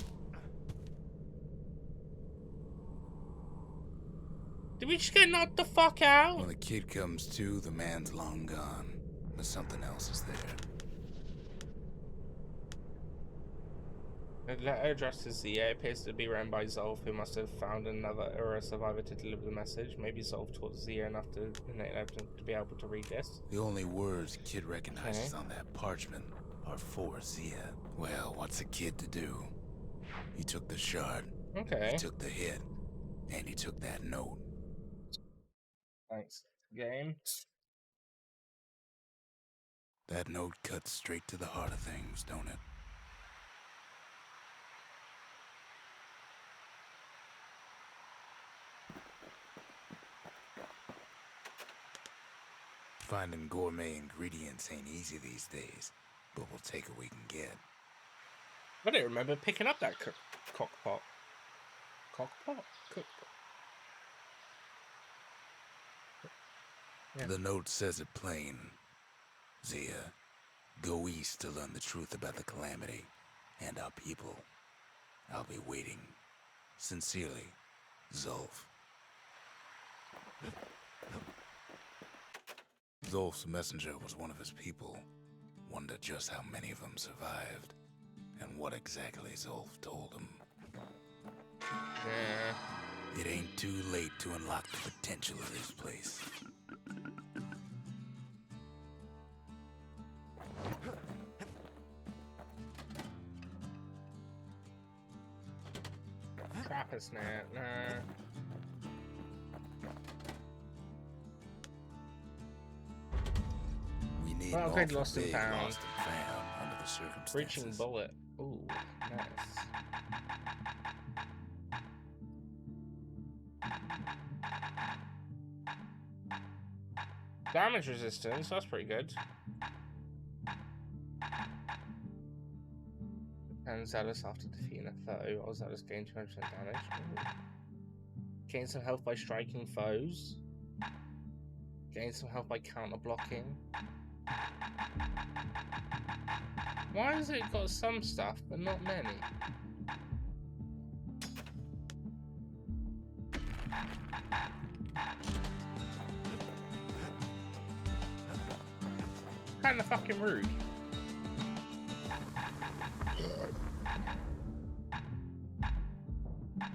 Did we just get knocked the fuck out? When the kid comes to, the man's long gone. But something else is there. The letter addressed to Zia appears to be ran by Zolf, who must have found another Ura survivor to deliver the message. Maybe Zolf taught Zia enough to be able to read this. The only words kid recognizes on that parchment are for Zia. Well, what's a kid to do? He took the shard, Okay. he took the hit, and he took that note. Thanks, game. That note cuts straight to the heart of things, don't it? Finding gourmet ingredients ain't easy these days, but we'll take what we can get. I don't remember picking up that cockpot. Cockpot? Cookpot. Yeah. The note says it plain. Zia, go east to learn the truth about the calamity and our people. I'll be waiting. Sincerely, Zolf. Zolf's messenger was one of his people. Wondered just how many of them survived, and what exactly Zolf told him. It ain't too late to unlock the potential of this place. Trappist net, nah. We need Well, an okay, awful lost and big found. lost and found under the circumstances. Breaching bullet. Ooh, nice. Damage resistance, that's pretty good. And Zealous after defeating a foe. Oh, Zealous gain 200% damage. Ooh. Gain some health by striking foes. Gain some health by counter blocking. Why has it got some stuff, but not many? Kinda fucking rude. I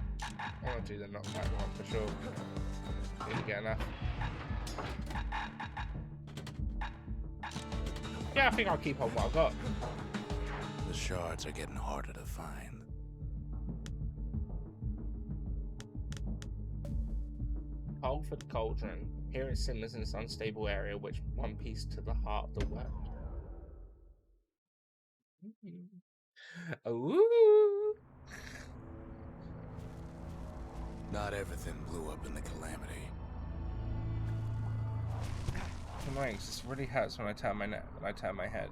want to do the knockback one for sure. Need to get enough. Yeah, I think I'll keep on what I've got. The shards are getting harder to find. Hold for the cauldron. Here it simmers in this unstable area, which one piece to the heart of the world. Ooh. Not everything blew up in the calamity. Annoying, 'cause this really hurts when I turn my neck, when I turn my head.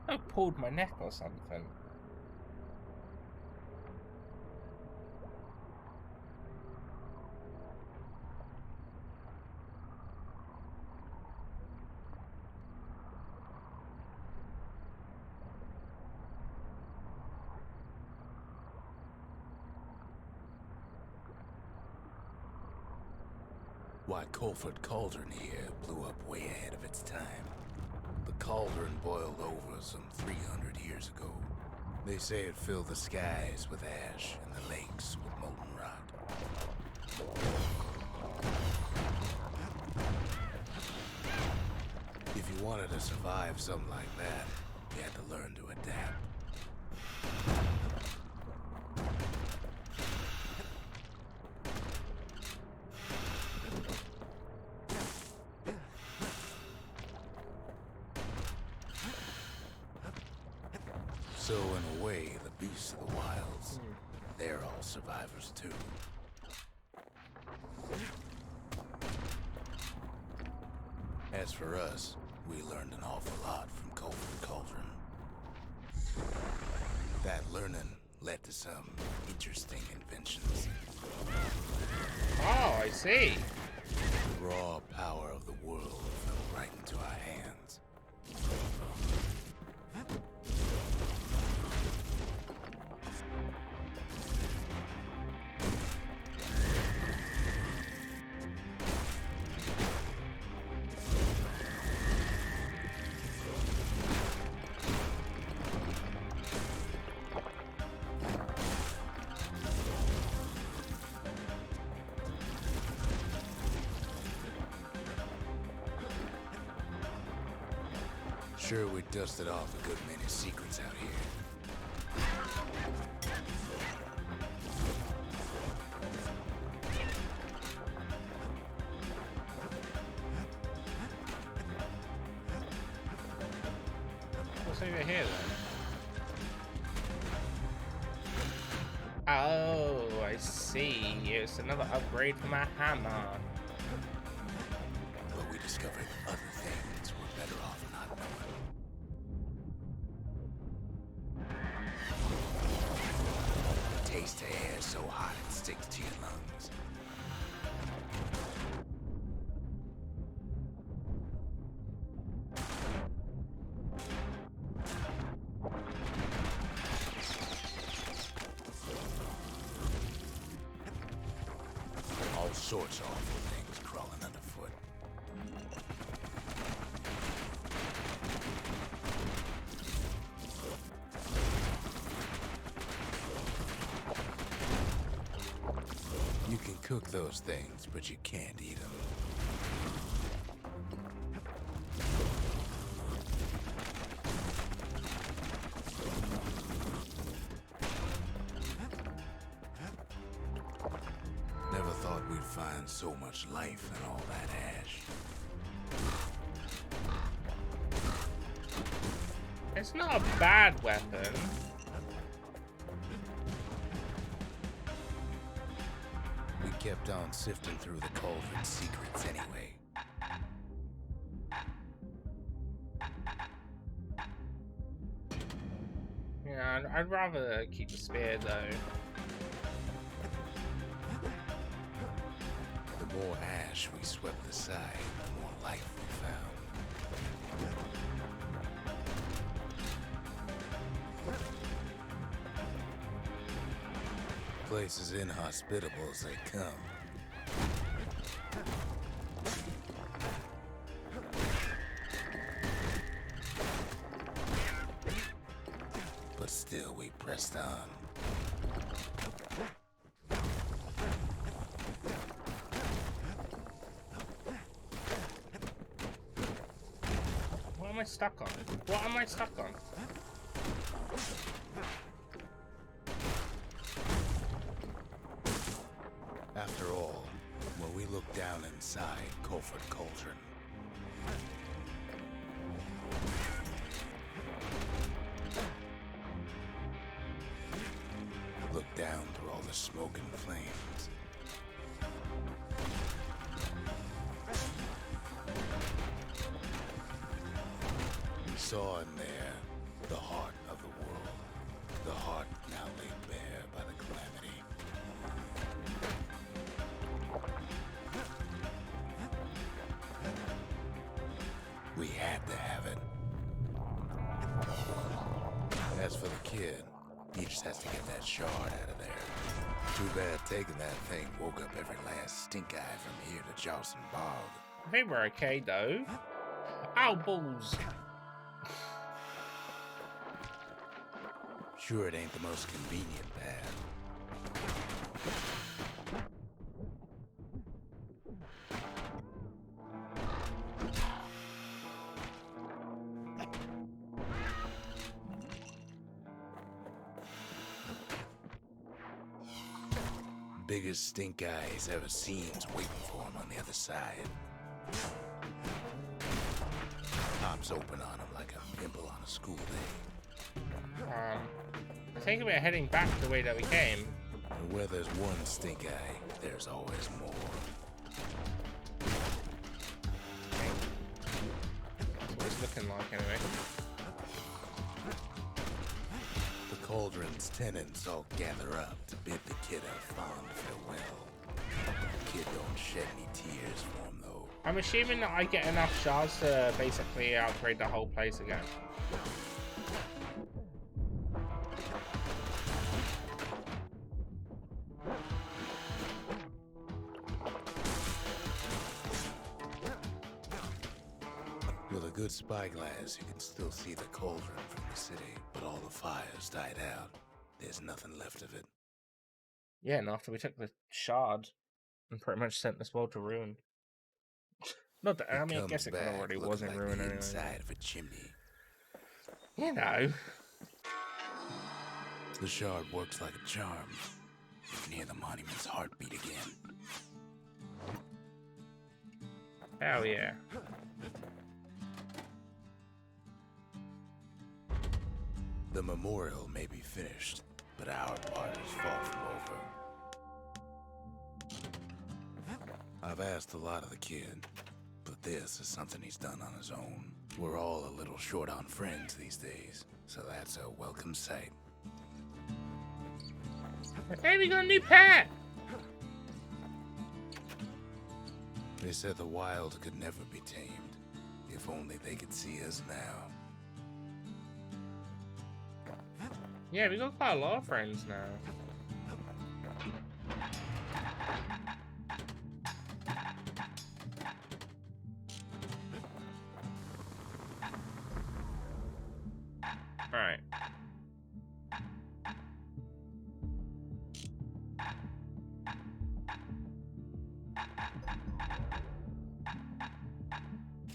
I pulled my neck or something. Why, Colford Cauldron here blew up way ahead of its time. The cauldron boiled over some 300 years ago. They say it filled the skies with ash and the lakes with molten rock. If you wanted to survive something like that, you had to learn to adapt. So in a way, the beasts of the wilds, they're all survivors too. As for us, we learned an awful lot from Cold Cauldron. That learning led to some interesting inventions. Oh, I see. The raw power of the world fell right into our hands. Sure, we dusted off a good many secrets out here. What's over here then? Oh, I see. It's another upgrade for my hammer. But we discovered other things we're better off not knowing. Taste the air so hot it sticks to your lungs. All sorts of awful things crawling underfoot. You can cook those things, but you can't eat them. Never thought we'd find so much life in all that ash. It's not a bad weapon. We kept on sifting through the cauldron's secrets anyway. Yeah, I'd rather keep the spear though. The more ash we swept aside, the more life we found. Place as inhospitable as they come. But still we pressed on. What am I stuck on? What am I stuck on? After all, when we look down inside Cold Cauldron, look down through all the smoke and flames, we saw in there the heart of the world, the heart now laid bare by the calamity. We had to have it. As for the kid, he just has to get that shard out of there. Too bad taking that thing woke up every last stink eye from here to Jawson Bog. I think we're okay though. Ow, balls! Sure, it ain't the most convenient path. Biggest stink eye he's ever seen's waiting for him on the other side. Pops open on him like a pimple on a school day. I think we're heading back the way that we came. And where there's one stink eye, there's always more. That's what it's looking like anyway. The cauldron's tenants all gather up to bid the kid a fond farewell. The kid don't shed any tears for him, though. I'm assuming that I get enough shards to basically upgrade the whole place again. With a good spyglass, you can still see the cauldron from the city, but all the fires died out. There's nothing left of it. Yeah, and after we took the shard and pretty much sent this world to ruin. Not that, I mean, I guess it comes already back was in looking ruin like the anyway. inside of a chimney. You know. The shard works like a charm. You can hear the monument's heartbeat again. Hell yeah. The memorial may be finished, but our part is far from over. I've asked a lot of the kid, but this is something he's done on his own. We're all a little short on friends these days, so that's a welcome sight. Hey, we got a new pet! They said the wild could never be tamed. If only they could see us now. Yeah, we got quite a lot of friends now. Alright.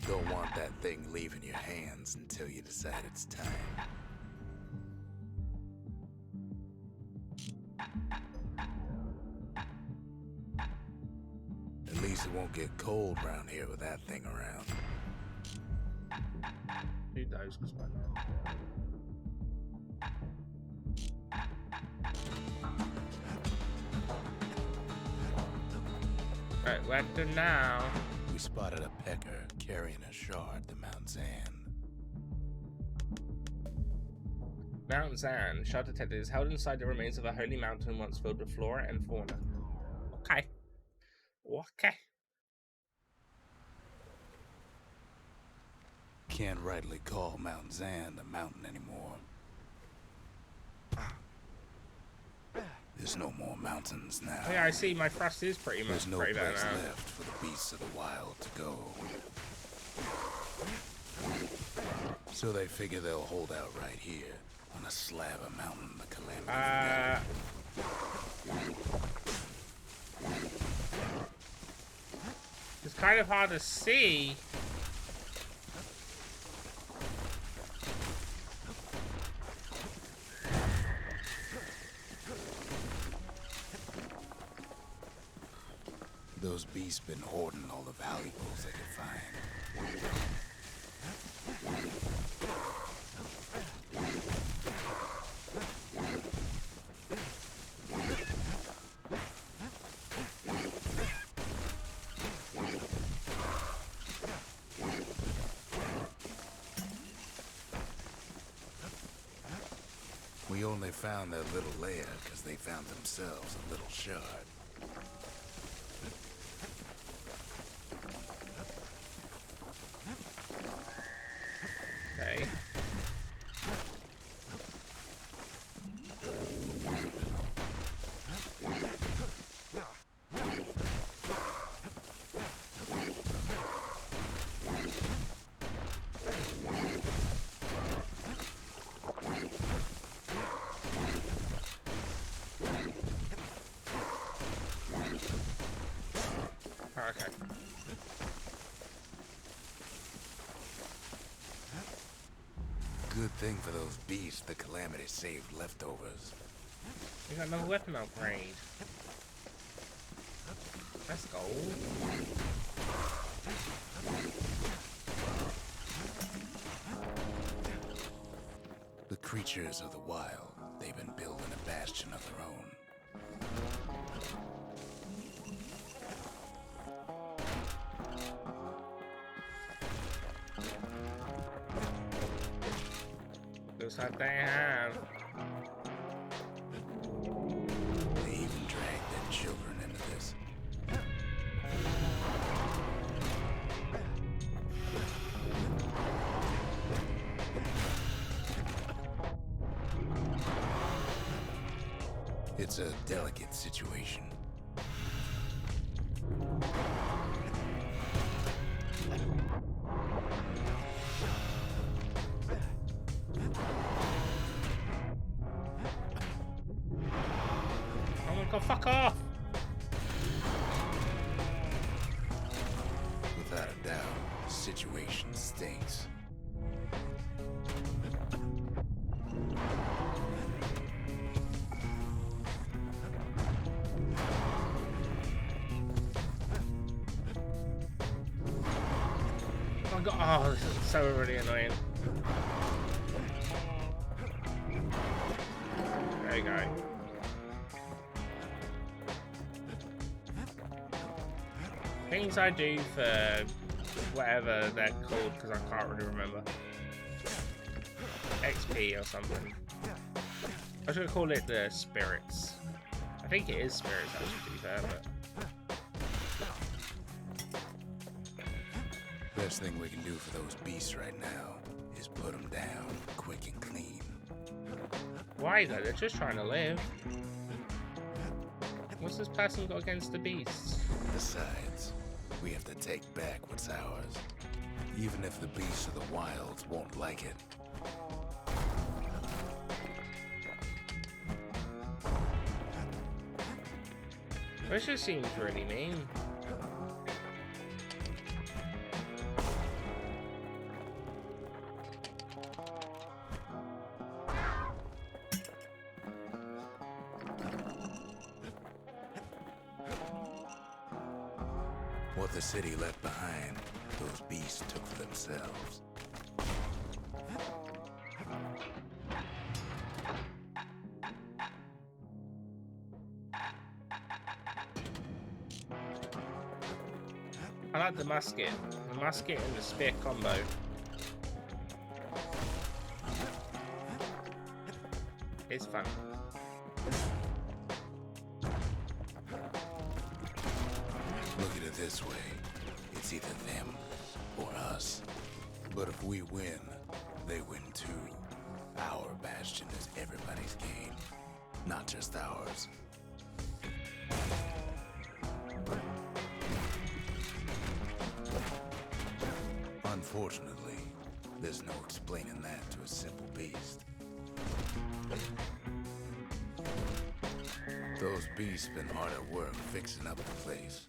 Don't want that thing leaving your hands until you decide it's time. At least it won't get cold around here with that thing around. Who knows? Because by now. Right, what to now? We spotted a pecker carrying a shard to Mount Zan. Mount Zan, shard detected, is held inside the remains of a holy mountain once filled with flora and fauna. Okay. Okay. Can't rightly call Mount Zan a mountain anymore. There's no more mountains now. Yeah, I see. My thrust is pretty much There's no pretty place bad now. left for the beasts of the wild to go. So they figure they'll hold out right here on a slab of mountain the Calamity It's kind of hard to see. Those beasts been hoarding all the valuables they could find. We only found that little lair because they found themselves a little shard. Okay. Okay. Good thing for those beasts the Calamity saved leftovers. We got another weapon upgrade. Let's go. The creatures of the wild, they've been building a bastion of their own. Looks like they have. They even drag their children into this. It's a delicate situation. Oh my god, fuck off! Without a doubt, the situation stinks. Oh my god, oh, this is so really annoying. There you go. Things I do for whatever they're called, because I can't really remember. XP or something. I was going to call it the spirits. I think it is spirits, actually, to be fair, but... Best thing we can do for those beasts right now is put them down quick and clean. Why though? They're just trying to live. What's this person got against the beasts? Besides, we have to take back what's ours, even if the beasts of the wilds won't like it. This just seems really mean. What the city left behind, those beasts took for themselves. I like the musket. The musket and the spear combo. It's fun. Look at it this way. It's either them or us. But if we win, they win too. Our bastion is everybody's game, not just ours. Unfortunately, there's no explaining that to a simple beast. Those beasts been hard at work fixing up the place.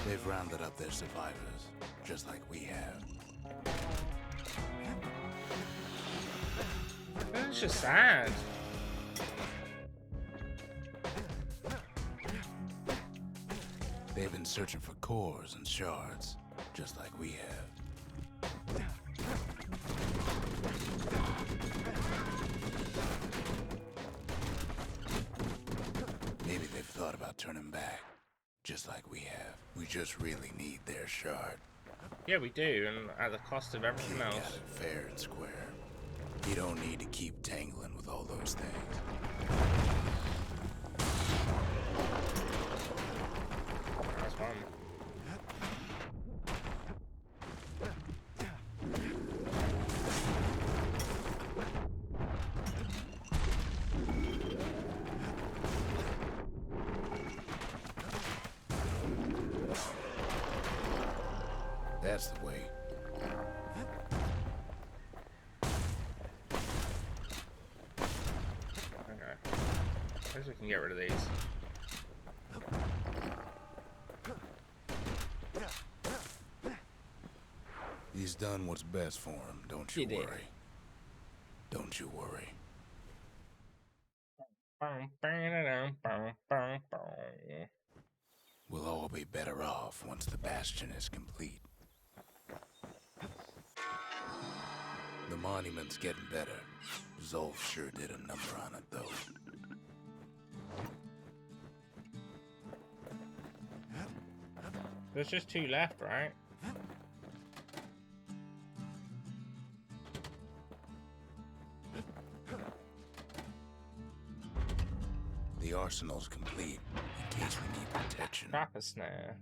They've rounded up their survivors, just like we have. It's just sad. They've been searching for cores and shards, just like we have. Maybe they've thought about turning back, just like we have. We just really need their shard. Yeah, we do, and at the cost of everything Got else. it fair and square. You don't need to keep tangling with all those things. That's fun. That's the way. Okay. I guess we can get rid of these. He's done what's best for him, don't you He did. worry. Don't you worry. We'll all be better off once the Bastion is complete. The monument's getting better. Zolf sure did a number on it, though. There's just 2 left, right? The arsenal's complete, in case we need protection. Trapper snare.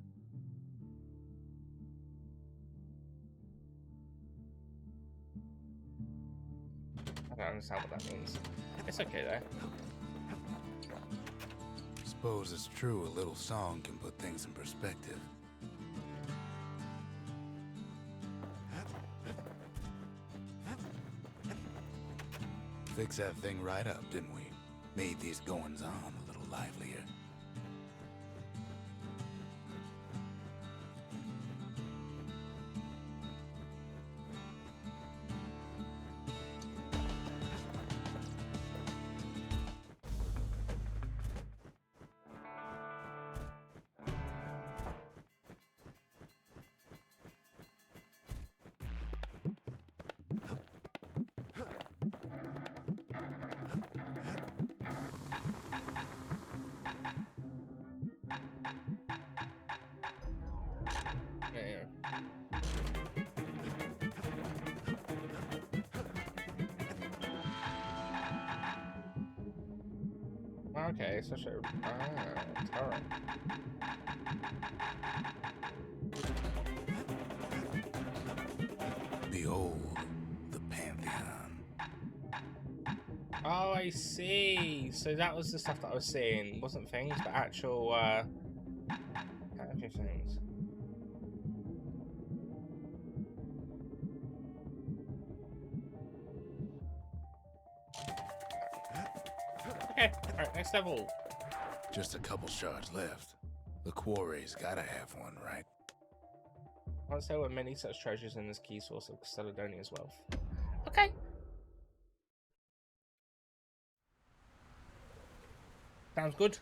I don't understand what that means. It's okay though. Suppose it's true a little song can put things in perspective. Fix that thing right up, didn't we? Made these goings-on a little livelier. Okay, so sure. Alright. Behold, the Pantheon. Oh, I see. So that was the stuff that I was seeing. Wasn't things, but actual things. Okay, alright, next level. Just a couple shards left. The quarry's gotta have one, right? Once there were many such treasures in this key source of Caledonia's wealth. Okay. Sounds good.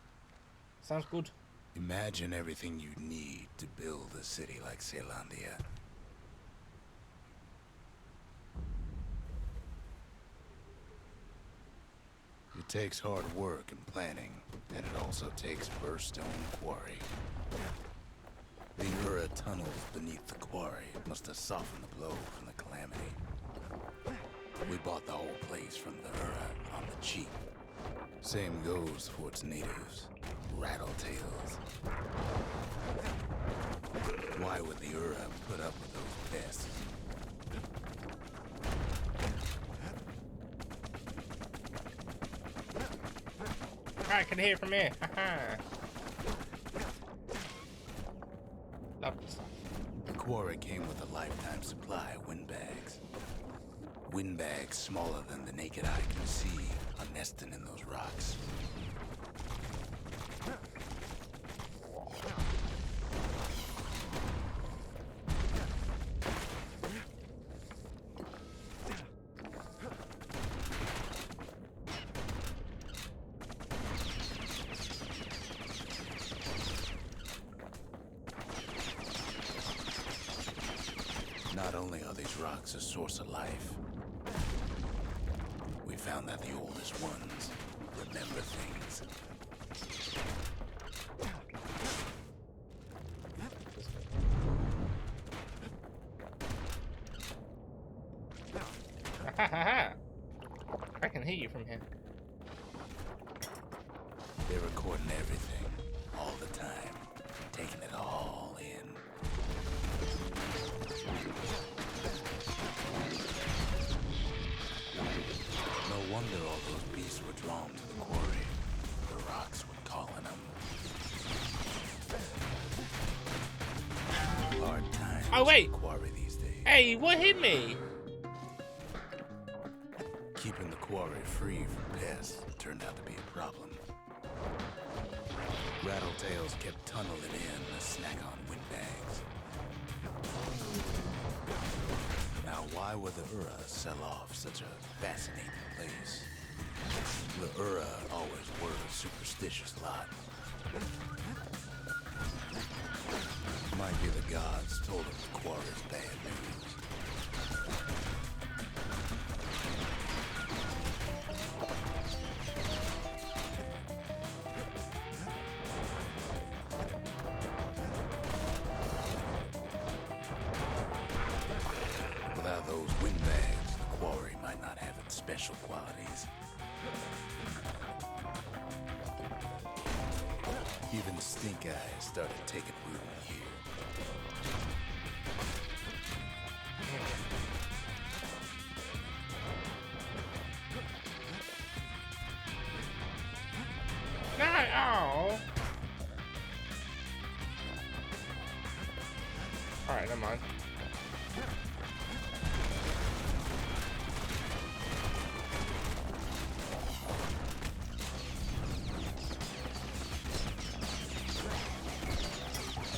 Sounds good. Imagine everything you'd need to build a city like Caelondia. It takes hard work and planning, and it also takes burstone quarry. The Ura tunnels beneath the quarry must have softened the blow from the calamity. We bought the whole place from the Ura on the cheap. Same goes for its natives, Rattletails. Why would the Ura put up with those pests? I can hear from here. Haha. Lovely stuff. The quarry came with a lifetime supply of windbags. Windbags smaller than the naked eye can see are nesting in those rocks. Not only are these rocks a source of life, we found that the oldest ones remember things. I can hear you from here. They're recording everything, all the time, taking it all in. No wonder all those beasts were drawn to the quarry. The rocks were calling them. Hard times Oh, wait. in the quarry these days. Hey, what hit me? Keeping the quarry free from pests turned out to be a problem. Rattletails kept tunneling in to snack on windbags. Now, why would the Ura sell off such a fascinating place? The Ura always were a superstitious lot. Might be the gods told him the quarry's bad news. Without those windbags, the quarry might not have its special qualities. Even stink eyes started taking root here. No, oh. Alright, never mind.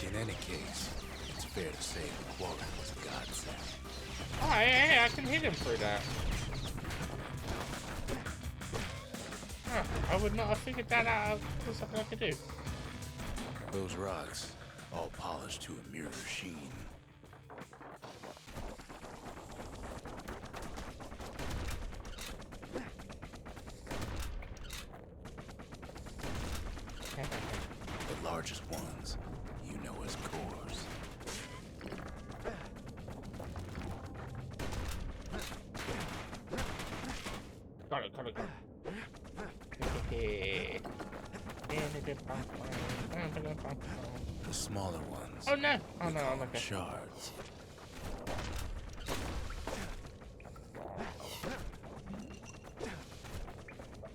In any case, it's fair to say the quarry was a godsend. Oh, yeah, I can hit him through that. Huh, I would not have figured that out. There's something I could do. Those rocks, all polished to a mirror sheen. The largest ones, you know as cores. Got it. The smaller ones. Oh no! Oh we no, call I'm them okay. shards.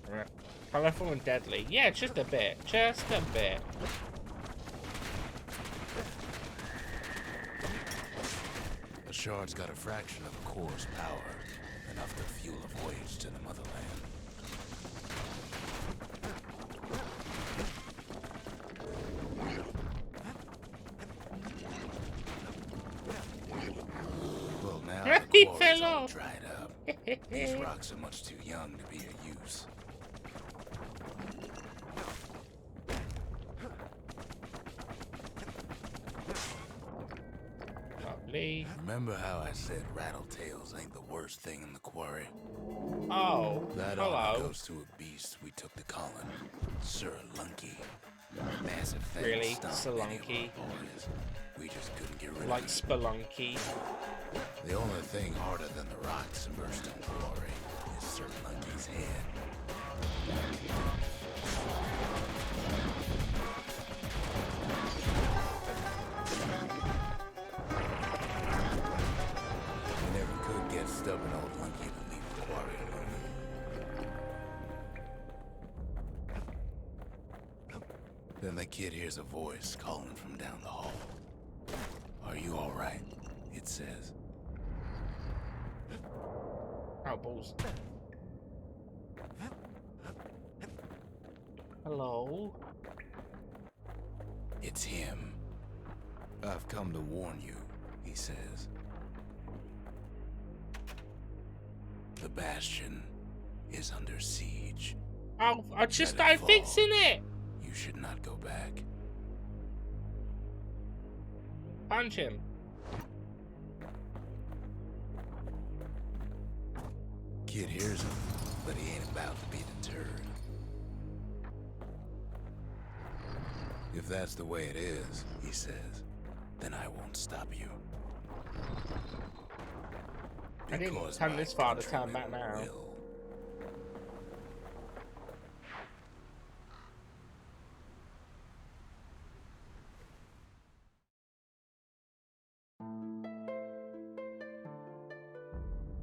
Right. Colorful and deadly. Yeah, just a bit. Just a bit. A shard's got a fraction of a core's power, enough to fuel a voyage to the motherland. Well, now the He quarry's fell all off. dried up. These rocks are much too young to be of use. Lovely. Remember how I said rattletails ain't the worst thing in the quarry? Oh, That honor hello. goes to a beast we took to Colin, Sir Lunky. Massive thing. Really? stomped Sir many of our Lunky? boys. We just couldn't get rid Like of Spelunky. it. The only thing harder than the rocks in Bastion quarry is Sir Lunky's head. We never could get stubborn old Lunky to leave the quarry alone. Then the kid hears a voice calling from down the hall. Are you all right? It says. Oh, balls. Hello? It's him. I've come to warn you, he says. The Bastion is under siege. Oh, I just Let it started fixing fall. it! You should not go back. Punch him. Kid hears him, but he ain't about to be deterred. If that's the way it is, he says, then I won't stop you. I didn't Because come my this far to turn back countrymen now. will.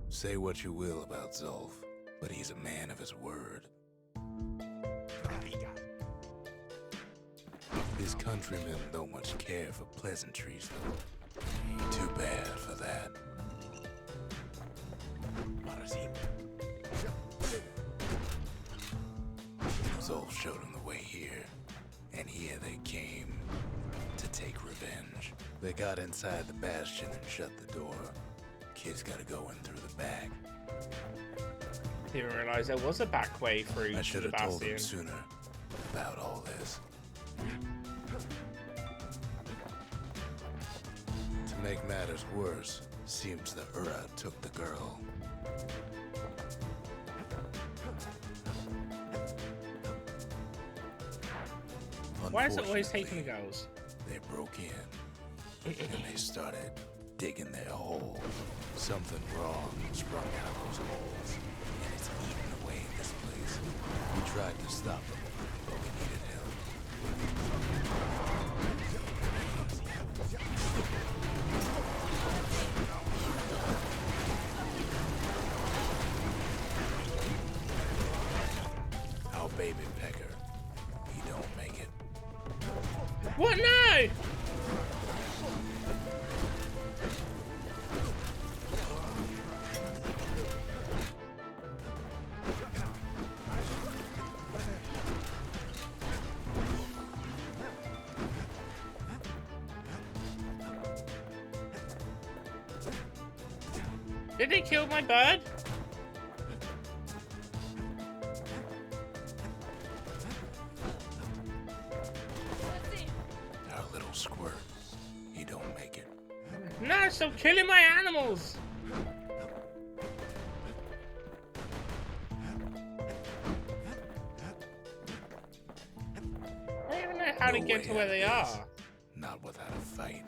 Say what you will about Zulf, but he's a man of his word. His countrymen don't much care for pleasantries, though. Too bad for that. Zulf showed him the way here, and here they came to take revenge. They got inside the Bastion and shut the door. Kid's gotta go in through the back. Didn't realize there was a back way through I to should the have told him Bastion. sooner about all this. make matters worse, seems the Ura took the girl. Why is it always taking the girls? They broke in, and they started digging their hole. Something wrong sprung out of those holes, and it's eating away at this place. We tried to stop them, but we needed help. Our baby pecker, he don't make it. What? No! Did they kill my bird? Our little squirt, he don't make it. No, stop killing my animals! I don't even know how to No get way to where out they of are. this. Not without a fight.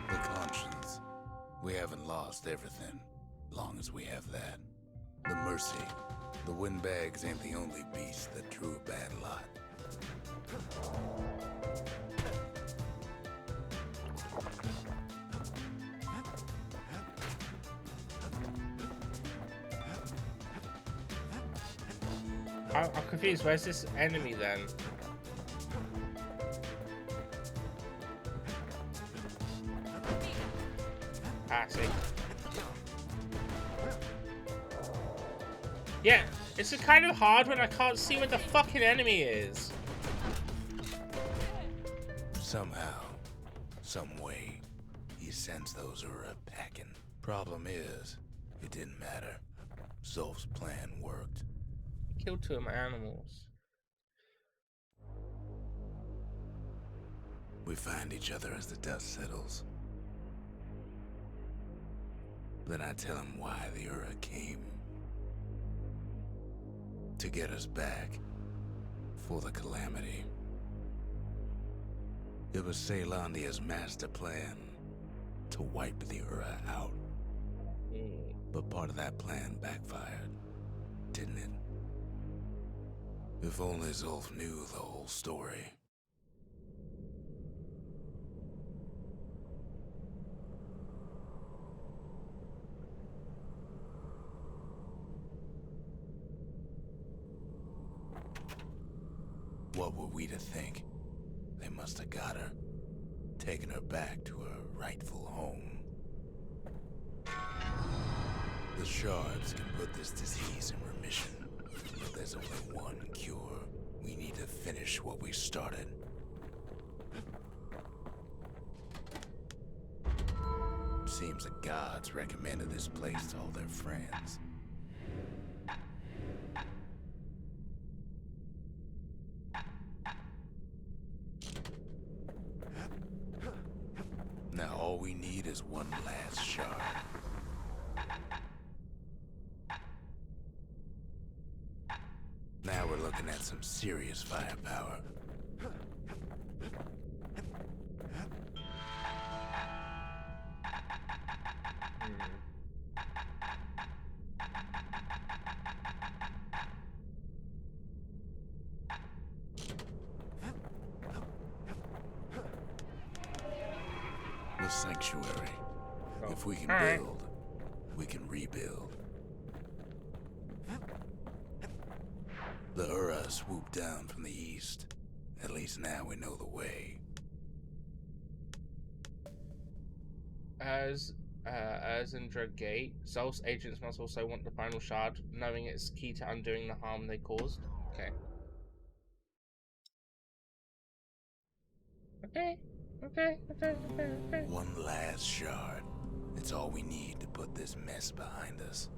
The conscience. We haven't lost everything, long as we have that. The mercy. The windbags ain't the only beast that drew a bad lot. I'm confused. Where's this enemy then? Ah, see. Yeah, it's kind of hard when I can't see where the fucking enemy is. Somehow, some way, he sends those Ura packing. Problem is, it didn't matter. Zolf's plan worked. Killed two of my animals. We find each other as the dust settles. Then I tell him why the Ura came. To get us back. For the calamity. It was Caelondia's master plan to wipe the Ura out. But part of that plan backfired, didn't it? If only Zolf knew the whole story. What were we to think? They must have got her, taken her back to her rightful home. The shards can put this disease in remission, but there's only one cure. We need to finish what we started. Seems the gods recommended this place to all their friends. Now all we need is one last shard. Now we're looking at some serious firepower. The sanctuary. If we can Alright. build, we can rebuild. The Ura swooped down from the east. At least now we know the way. As Erzindra Gate, Zolf's agents must also want the final shard, knowing it's key to undoing the harm they caused. Okay. Okay. One last shard. It's all we need to put this mess behind us.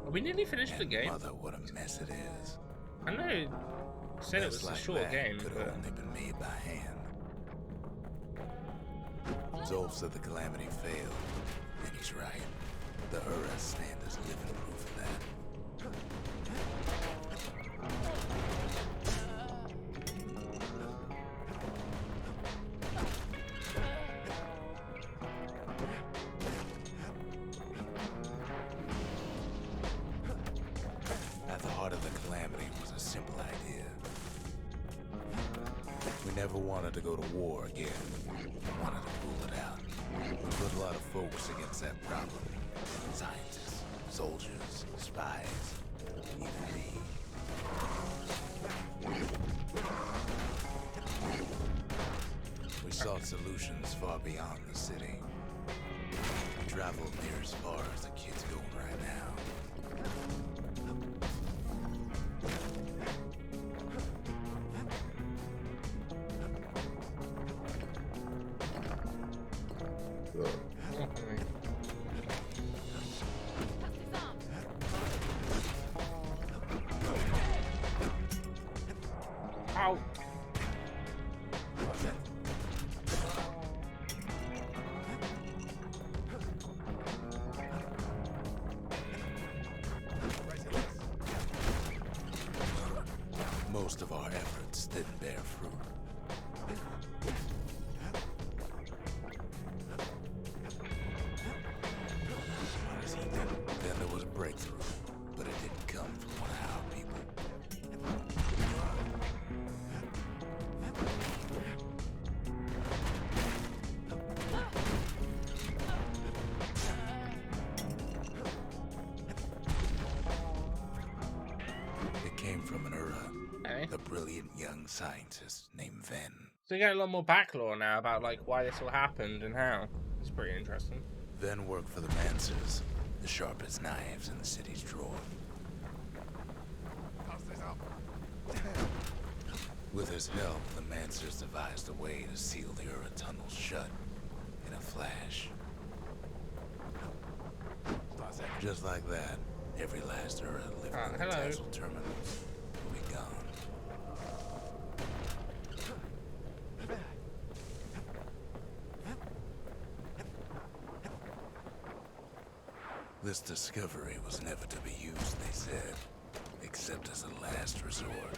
Are we nearly finished the And game? mother, what a mess it is. I know. Said it Mess was a like short that game, could but have only been made by hand. Zolf said the Calamity failed, and he's right. The Ura stand is living proof of that. At the heart of the Calamity was a simple idea. We never wanted to go to war again. We wanted to rule it out. We put a lot of focus against that problem. Scientists, soldiers, spies, even me. We sought solutions far beyond the city. We traveled near as far as the kid's going right now. ow. Most of our efforts didn't bear fruit. Then there was a breakthrough, but it didn't come from one of our people. It came from an Ura, Okay. a brilliant young scientist named Ven. So you get a lot more backlore now about like why this all happened and how. It's pretty interesting. Ven worked for the Mancers, the sharpest knives in the city's drawer. With his help, the Mancers devised a way to seal the Ura tunnel shut in a flash. Just like that, every last Ura living in the hello. Tassel terminals will be gone. This discovery was never to be used, they said, except as a last resort.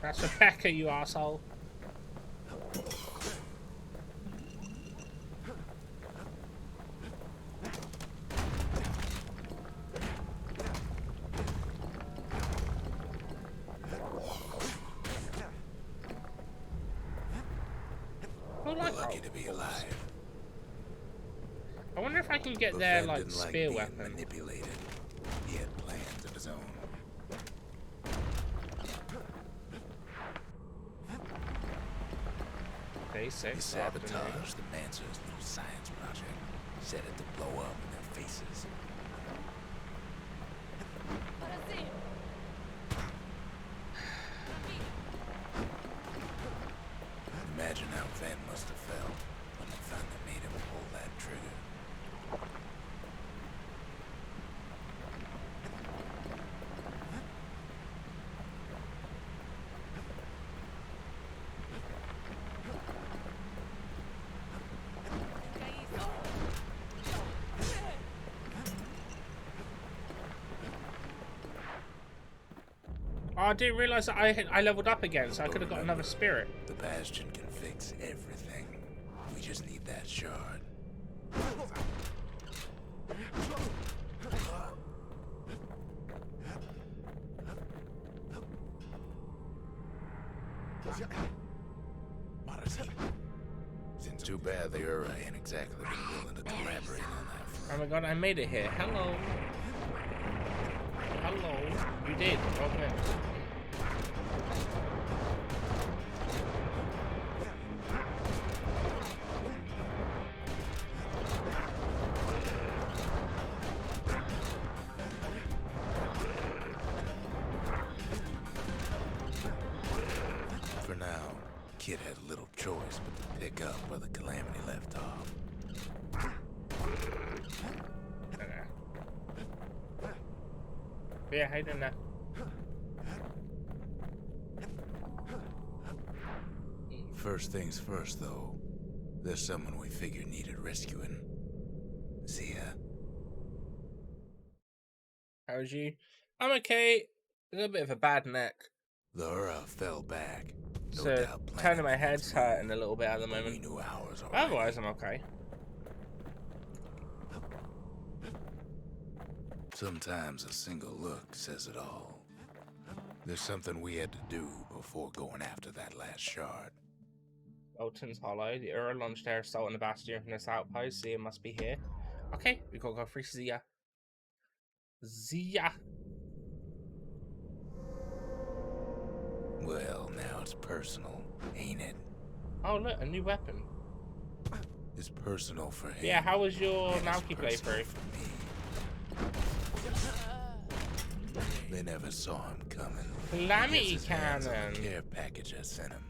That's Rebecca, you asshole. We're lucky to be alive. I wonder if I can get But their Ven like didn't spear being weapon. manipulated. He had plans of his own. Day He 6 afternoon. sabotaged the Mancer's little science project, set it to blow up in their faces. Imagine how Ven must have felt when they finally made him pull that trigger. Oh, I didn't realize that I leveled up again, so I could have got another spirit. The Bastion can fix everything. We just need that shard. It's too bad the Ura ain't exactly been willing to collaborate on that front. Oh my god, I made it here. Hello. Hello. You did. Okay. For now, Kid had little choice but to pick up where the Calamity left off. Okay. But yeah, how you doing there? First things first, though. There's someone we figured needed rescuing. Zia. How's you? I'm okay. A little bit of a bad neck. The Ura fell back. No So doubt turning my planning head's things move. hurting a little bit at the We moment. knew ours already. Otherwise, I'm okay. Sometimes a single look says it all. There's something we had to do before going after that last shard. Bolton's Hollow. The Ura launched their assault on the Bastion from this outpost. Zia must be here. Okay, we gotta go free Zia. Zia! Well, now it's personal, ain't it? Oh look, a new weapon. It's personal for him. Yeah, how was your and it's Naoki personal playthrough? for me. They never saw him coming. Calamity Gets his hands on cannon. the care package I sent him.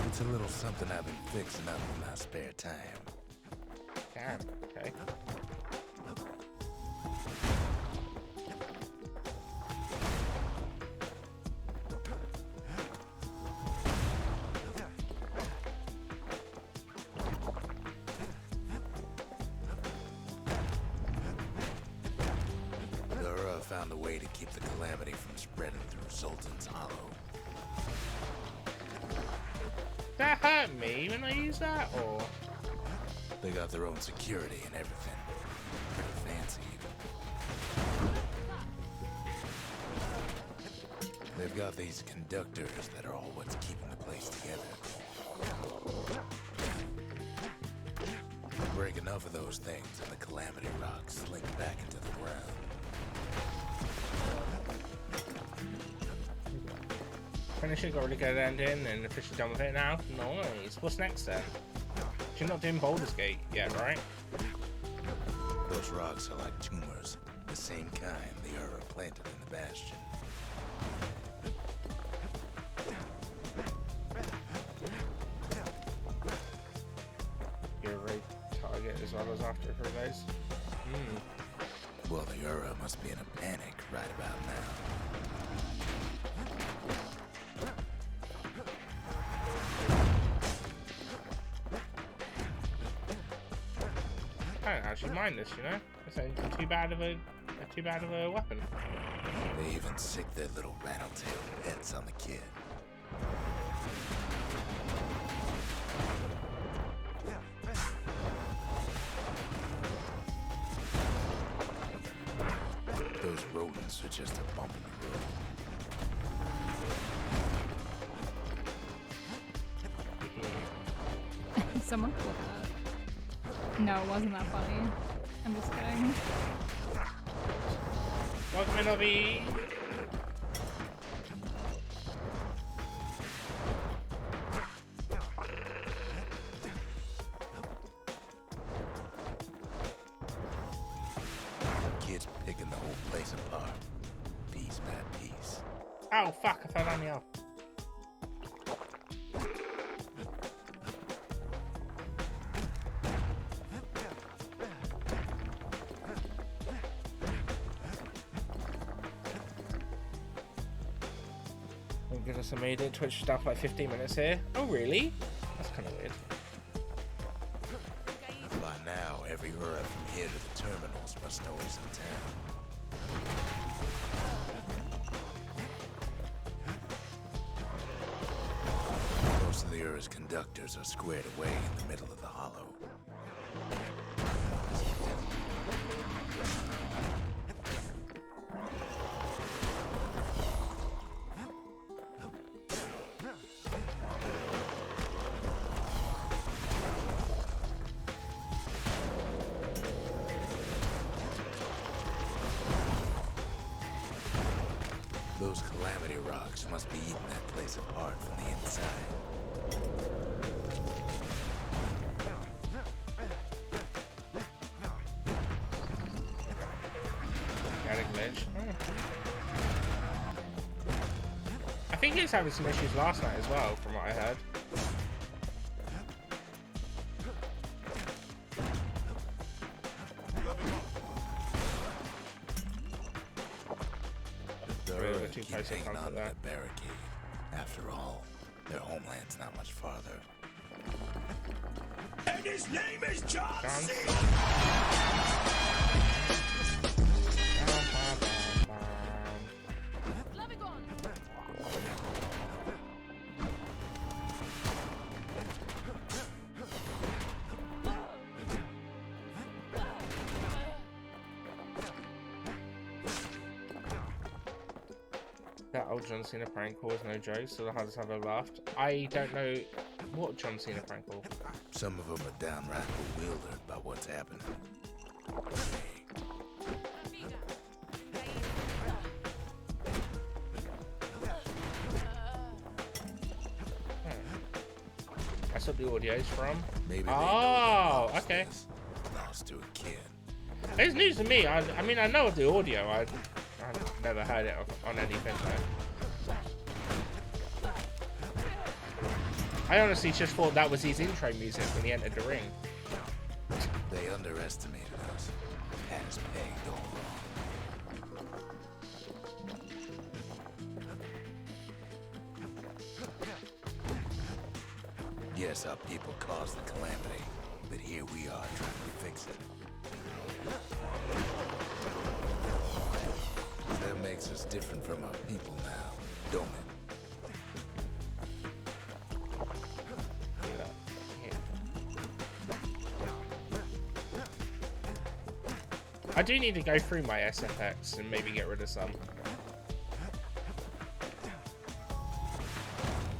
It's a little something I've been fixing up in my spare time. Damn, okay. The Ura found a way to keep the calamity from spreading through Sultan's Hollow. That hurt me when I used that, or? They got their own security and everything. Pretty fancy. They've got these conductors that are all what's keeping the place together. Break enough of those things and the calamity rocks slink back into the ground. Finish it, got a really good ending, and officially done with it now. Nice. What's next then? You're not doing Baldur's Gate yet, right? Those rocks are like tumors, the same kind the Ura planted in the Bastion. You're a right target as well as after for those. Well, the Ura must be in a panic right about now. I don't actually mind this, you know? It's not too bad of a weapon. They even sick their little rattletail pets on the kid. Those rodents are just a bump in the road. Someone called that. No, it wasn't that funny. I'm just kidding. Welcome in, Obi! Kids picking the whole place apart, piece by piece. Oh, fuck, I fell down the hill. Thank goodness I made it. Twitch was down for like 15 minutes here. Oh, really? That's kind of weird. By now, every Ura from here to the terminals must know he's in town. Most of the Ura's conductors are squared away in the middle of the hollow. Those calamity rocks must be eating that place apart from the inside. Got a glitch. I think he was having some issues last night as well, from what I heard. be a Ura bit too keep close to hanging comfort on there. to the barricade. After all, their homeland's not much farther. And his name is John John C. That old John Cena prank call is no joke, so the hardest I've ever laughed. I don't know what John Cena prank call. Some of them are downright bewildered by what's happening. That's what the audio's from. Maybe they Oh, know okay. lost to a kid. It's news to me. I mean, I know the audio. I've never heard it on anything though. I honestly just thought that was his intro music when he entered the ring. They underestimated us. Had us pegged all wrong. Yes, our people caused the calamity, but here we are trying to fix it. That makes us different from our people now, don't it? I do need to go through my SFX and maybe get rid of some.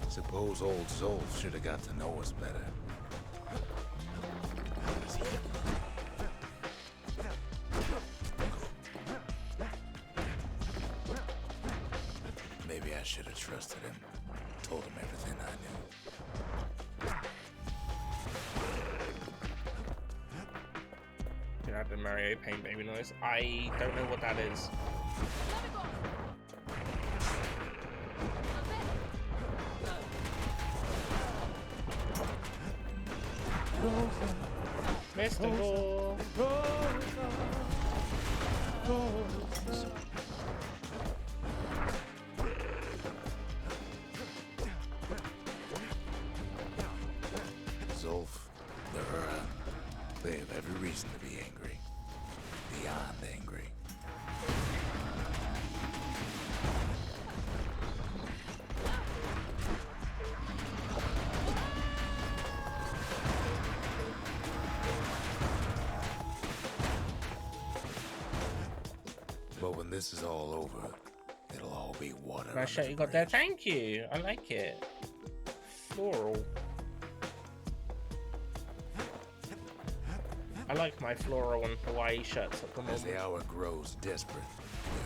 Suppose old Zolf should have got to know us better. Maybe I should have trusted him. Told him everything I knew. Can I have the Mario Paint Baby noise? I don't know what that is. Mr. Ball. Zolf, the Ura, they have every reason to be angry. Beyond angry. But when this is all over, it'll all be water. Nice under shirt the you got there. bridge. Thank you. I like it. Floral. I like my floral and Hawaii shirts at the As moment. the hour grows desperate,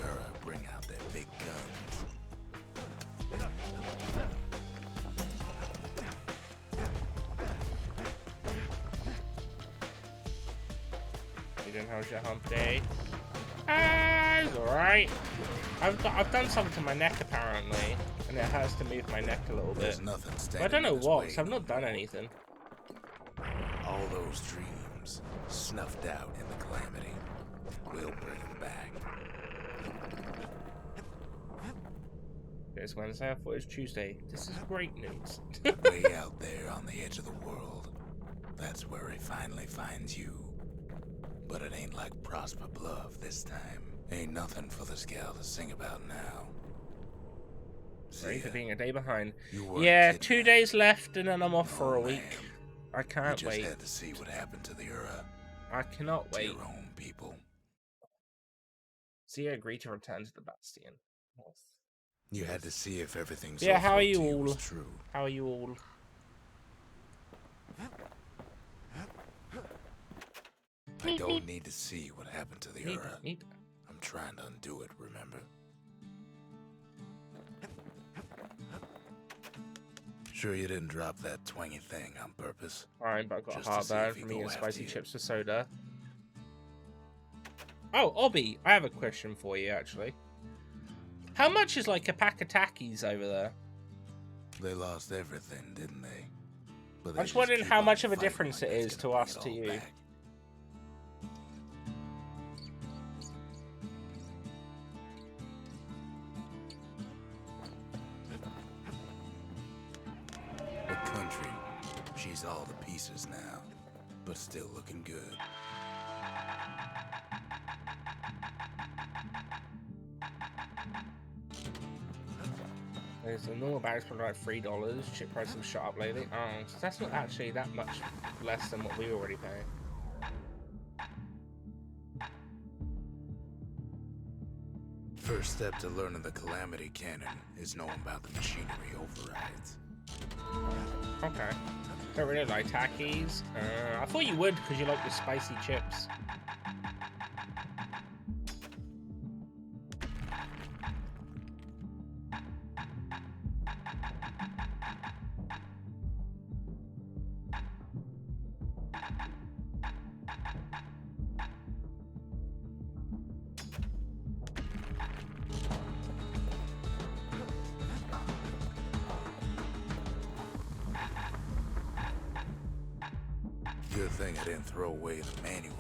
the Ura bring out their big guns. Aiden, how's your hump day? Ah, it's alright. I've done something to my neck apparently, and it hurts to move my neck a little bit. There's nothing But standing I don't know in its what, way because I've not no done more. anything. All those dreams snuffed out in the calamity. We'll bring them back. It's Wednesday, I thought it was Tuesday. This is great news. Way out there on the edge of the world. That's where he finally finds you. But it ain't like Prosper Bluff this time. Ain't nothing for this gal to sing about now. Sorry See for ya. being a day behind. You weren't Yeah, kidnapped. 2 days left and then I'm off for a No, week. ma'am. I You can't just wait. had to see what happened to the Ura. I cannot To wait. your own people. Zia agreed to return to the Bastion. You had to see if everything's Yeah, how are you all? true. How are you all? I don't need to see what happened to the Neat, Ura. neat. I'm trying to undo it, remember? Sure you didn't drop that twangy thing on purpose? Alright, but I've got Just a to see heartburn if he from go eating after spicy you. chips with soda. Oh, Obby, I have a question for you, actually. How much is, like, a pack of Takis over there? They lost everything, didn't they? But I'm just wondering how much of a difference it is to us to you. Battery's all to pieces now, but still looking good. There's a normal battery's probably like $3. Chip prices have shot up lately. Oh, so that's not actually that much less than what we already pay. First step to learning the Calamity Cannon is knowing about the machinery overrides. Okay. Don't really like Takis. I thought you would because you like the spicy chips. Good thing I didn't throw away the manual.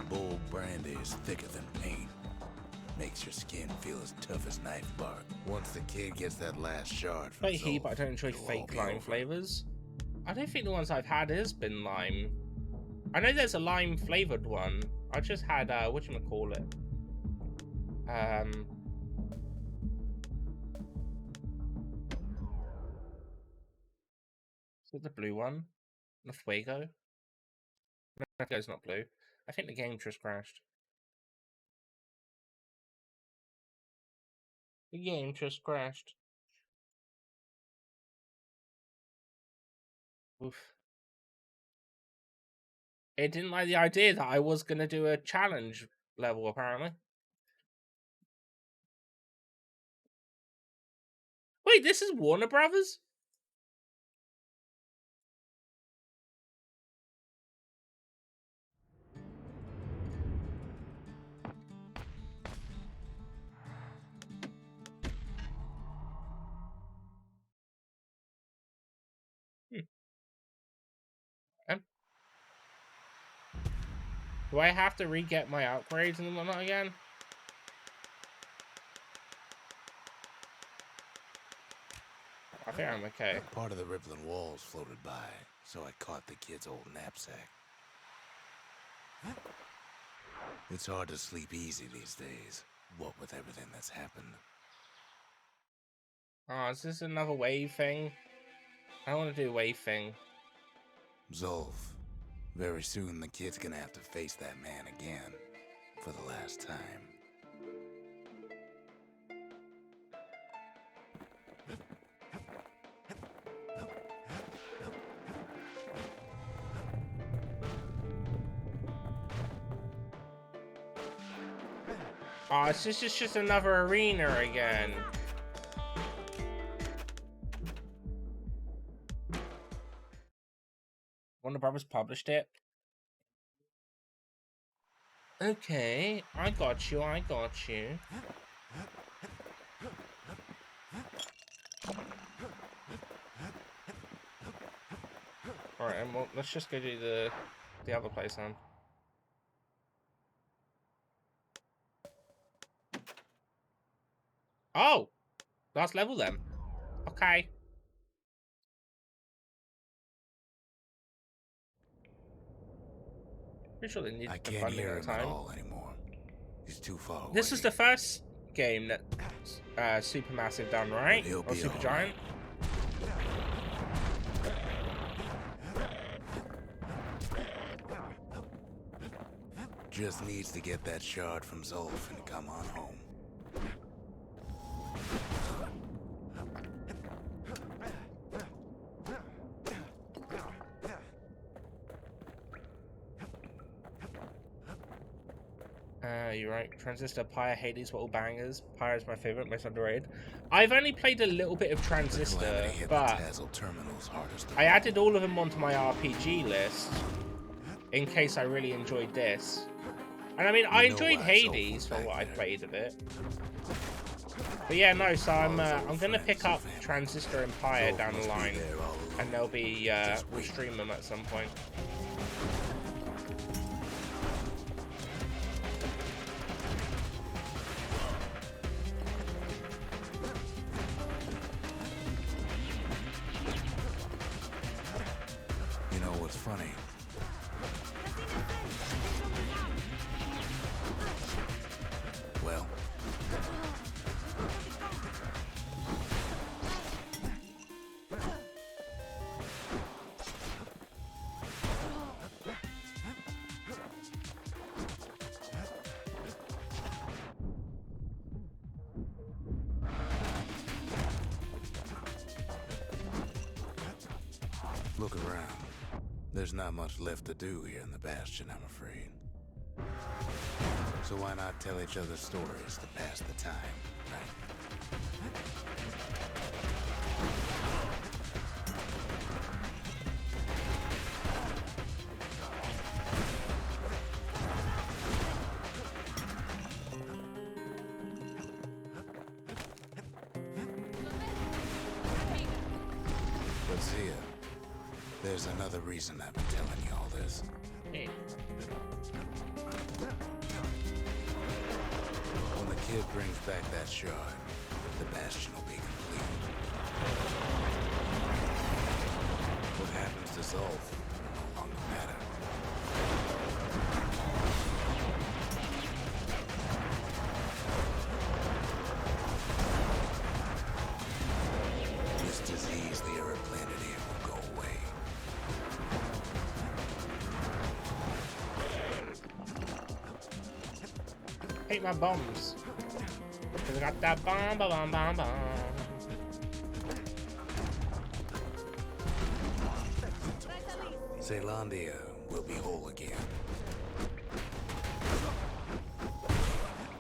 Bull brandy is thicker than paint. Makes your skin feel as tough as knife bark. Once the kid gets that last shard from But heat, but I don't enjoy it'll all fake be lime over. flavors. I don't think the ones I've had has been lime. I know there's a lime flavored one. I just had whatchamacallit. Is it the blue one? The Fuego? No, it's not blue. I think the game just crashed. The game just crashed. Oof. It didn't like the idea that I was gonna do a challenge level, apparently. Wait, this is Warner Brothers? Do I have to re-get my upgrades and whatnot again? I think I'm okay. Part of the rippling walls floated by, so I caught the kid's old knapsack. It's hard to sleep easy these days, what with everything that's happened. Oh, is this another wave thing? I don't want to do a wave thing. Zolf, very soon the kid's gonna have to face that man again, for the last time. Oh, it's just another arena again. Warner Brothers published it. Okay, I got you, I got you. Alright, and well, let's just go do the other place then. Oh! Last level then. Okay. Pretty sure they need I the can't funding hear at him the at time. all anymore. He's too far away. This is the first game that Supermassive done, right? He'll Or be Supergiant? alright. Just needs to get that shard from Zolf and come on home. You're right. Transistor, Pyre, Hades were all bangers. Pyre is my favorite, most underrated. I've only played a little bit of Transistor, Calamity hit but the Tazzle terminals hardest of I all. added all of them onto my RPG list in case I really enjoyed this. And I mean, I know enjoyed why Hades Zolf for was what I back played of it. But yeah, no. So I'm gonna pick up Transistor Empire down the line, and they'll be we'll stream them at some point. You know what's funny? Well, look around. There's not much left to do here in the Bastion, I'm afraid. So why not tell each other stories to pass the time, right? But Zia, there's another reason I've been telling you all this. Hey. When the kid brings back that shard, the Bastion will be complete. What happens to Zolf will no longer matter. This disease the ever planted here will go away. Hate my bombs. Cause I got that bomb, bomb, bomb, bomb. Zealandia will be whole again.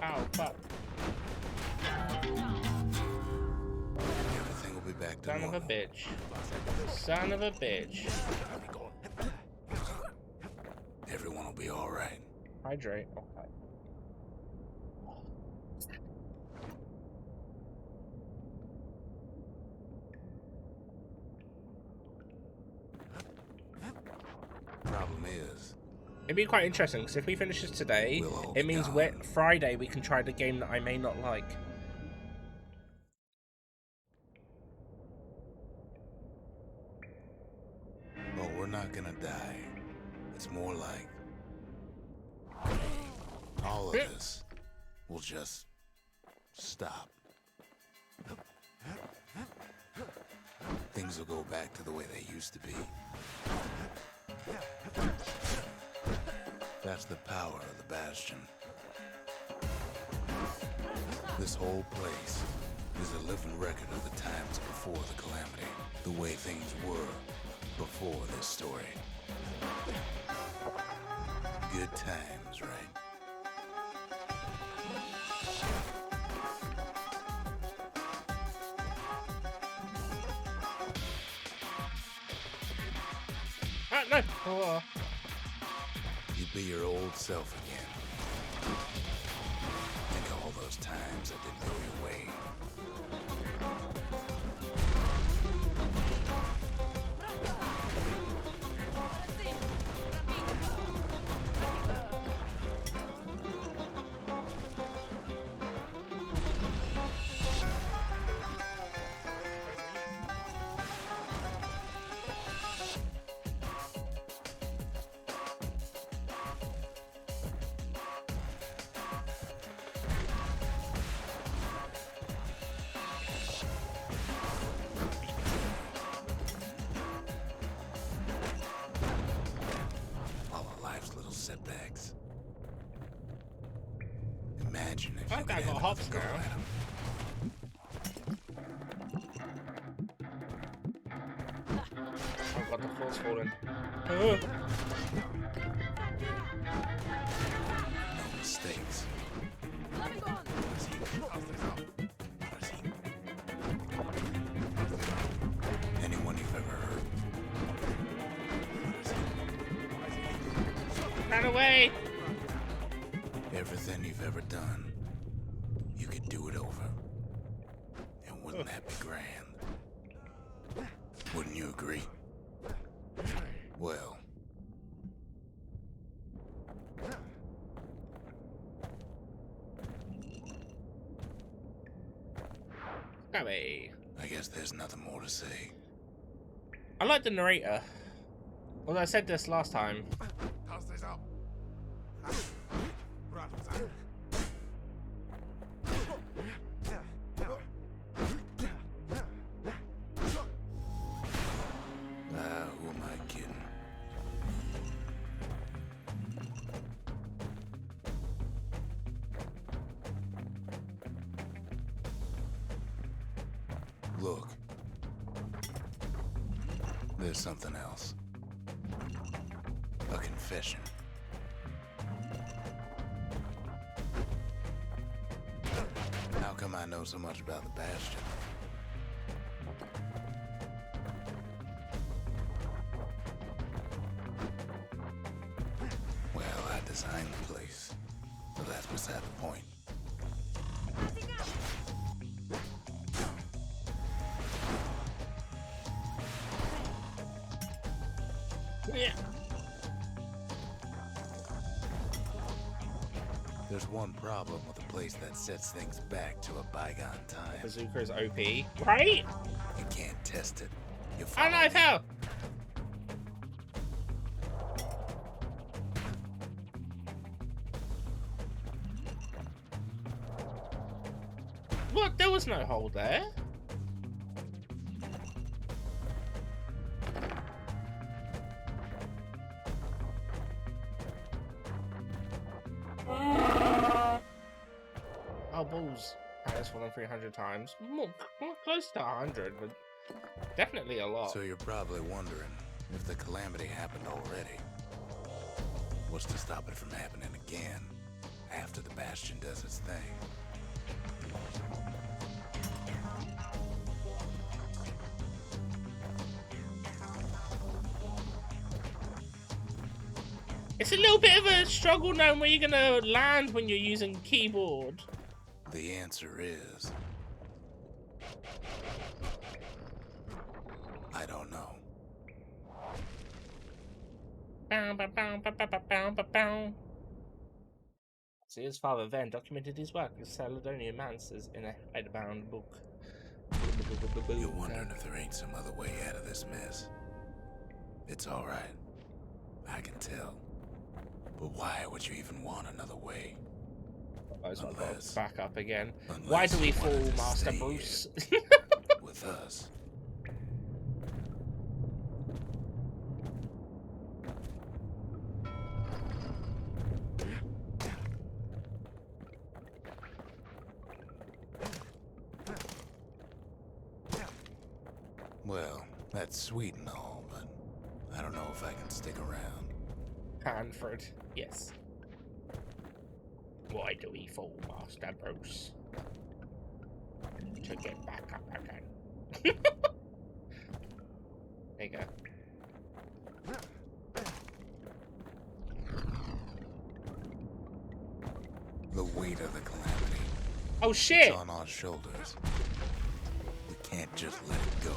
Ow, fuck. Everything will be back to Son of normal. a bitch. Son of a bitch. Everyone will be all right. Hydrate. Okay. Problem is, It'd be quite interesting because if we finish this today, We'll all it be means gone. Friday we can try the game that I may not like. well, we're not gonna die. It's more like all of this will just stop. Things will go back to the way they used to be. That's the power of the Bastion. This whole place is a living record of the times before the calamity, the way things were before this story. Good times, right? Ah, no! Oh. You'd be your old self again. Think of all those times that didn't go your way. All of life's little setbacks. Imagine if you That could guy have got another hops go now. at 'em. Oh god, the floor's falling. Oh. No mistakes. Anyone you've ever heard. Run away! Everything you've ever done, you could do it over. Wouldn't that be grand? Wouldn't you agree? Well, Gabby. I guess there's nothing more to say. I like the narrator. Well, I said this last time. Who am I kidding? Look. There's something else. A confession. How come I know so much about the Bastion? Well, I designed the place, but that's beside the point. Yeah. There's one problem with a place that sets things back to a bygone time. Bazooka's OP. Right? You can't test it. You I follow know me. how. What? There was no hole there. Oh, balls. Has fallen 300 times. More close to 100, but definitely a lot. So you're probably wondering if the calamity happened already. What's to stop it from happening again after the Bastion does its thing? It's a little bit of a struggle knowing where you're gonna land when you're using keyboard. The answer is... I don't know. Bow, bow, bow, bow, bow, bow, bow, bow. See, his father then documented his work as Caledonian Masters in a hidebound book. You're wondering if there ain't some other way out of this mess. It's alright. I can tell. But why would you even want another way? I just want Unless- to back up again. unless Why do we you fall, wanted to Master stay Bruce? With us. Well, that's sweet and all, but I don't know if I can stick around. Hanford, yes. Why do we fall, Master Bruce? To get back up again. There you go. The weight of the calamity. Oh shit! It's on our shoulders. We can't just let it go.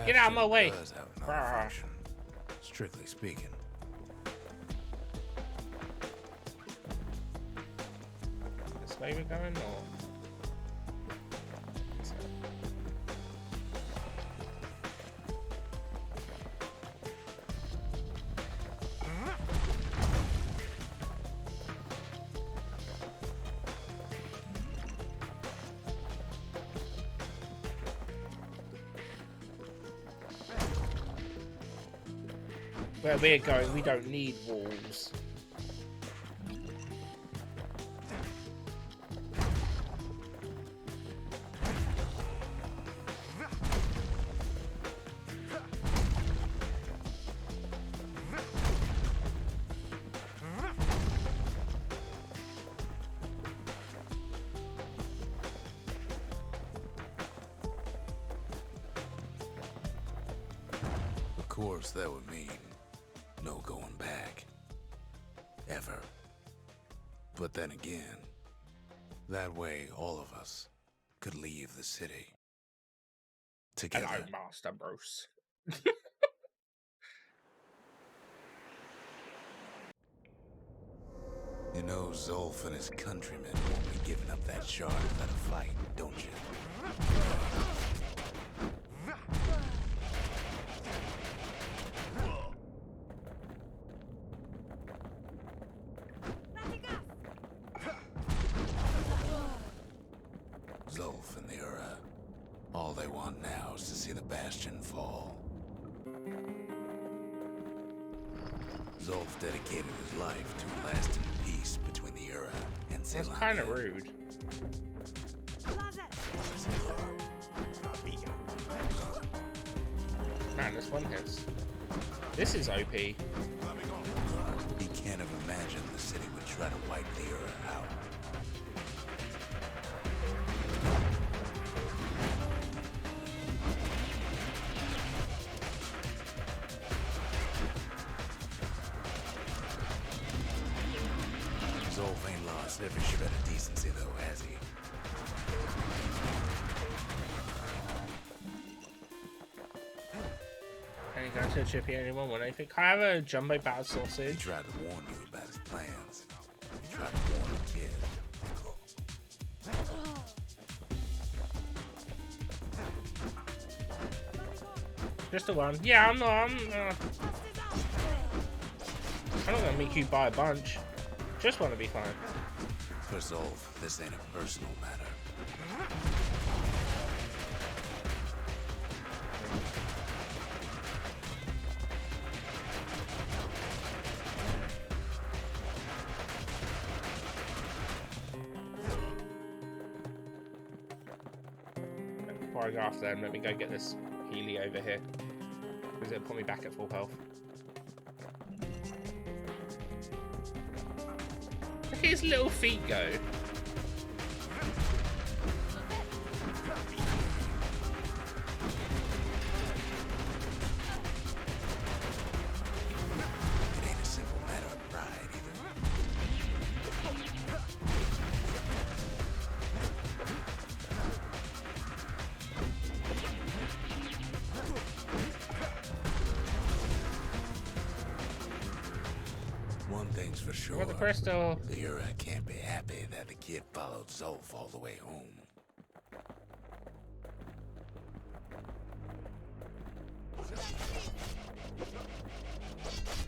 Get out of my Bastion way. does have an Brr. function, strictly speaking. This way we're going, or? Where we're going, we don't need walls. The course, that would mean no going back. Ever. But then again, that way all of us could leave the city. Together. Hello, Master Bruce. You know Zolf and his countrymen won't be giving up that shard without a fight, don't you? Zolf and the Ura. All they want now is to see the Bastion fall. Zolf dedicated his life to a lasting peace between the Ura and That's Ceylon. kind of rude. Man, this one hits. This is OP. He can't have imagined the city would try to wipe the Ura out. Zolf ain't lost every shred of decency, though, has he? Can you go to a chippy anyone want anything? Can I have a jumbo battle He sausage? tried to warn you about his plans. He tried to warn the kid. Just the one. Yeah, I'm not gonna make you buy a bunch. Just want to be fine. For Zolf, this ain't a personal matter. Before I go after them, let me go get this Healy over here. Because it'll put me back at full health. Look at his little feet go. It ain't a simple matter of pride either. One thing's for sure. Got the crystal. The Ura can't be happy that the kid followed Zolf all the way home.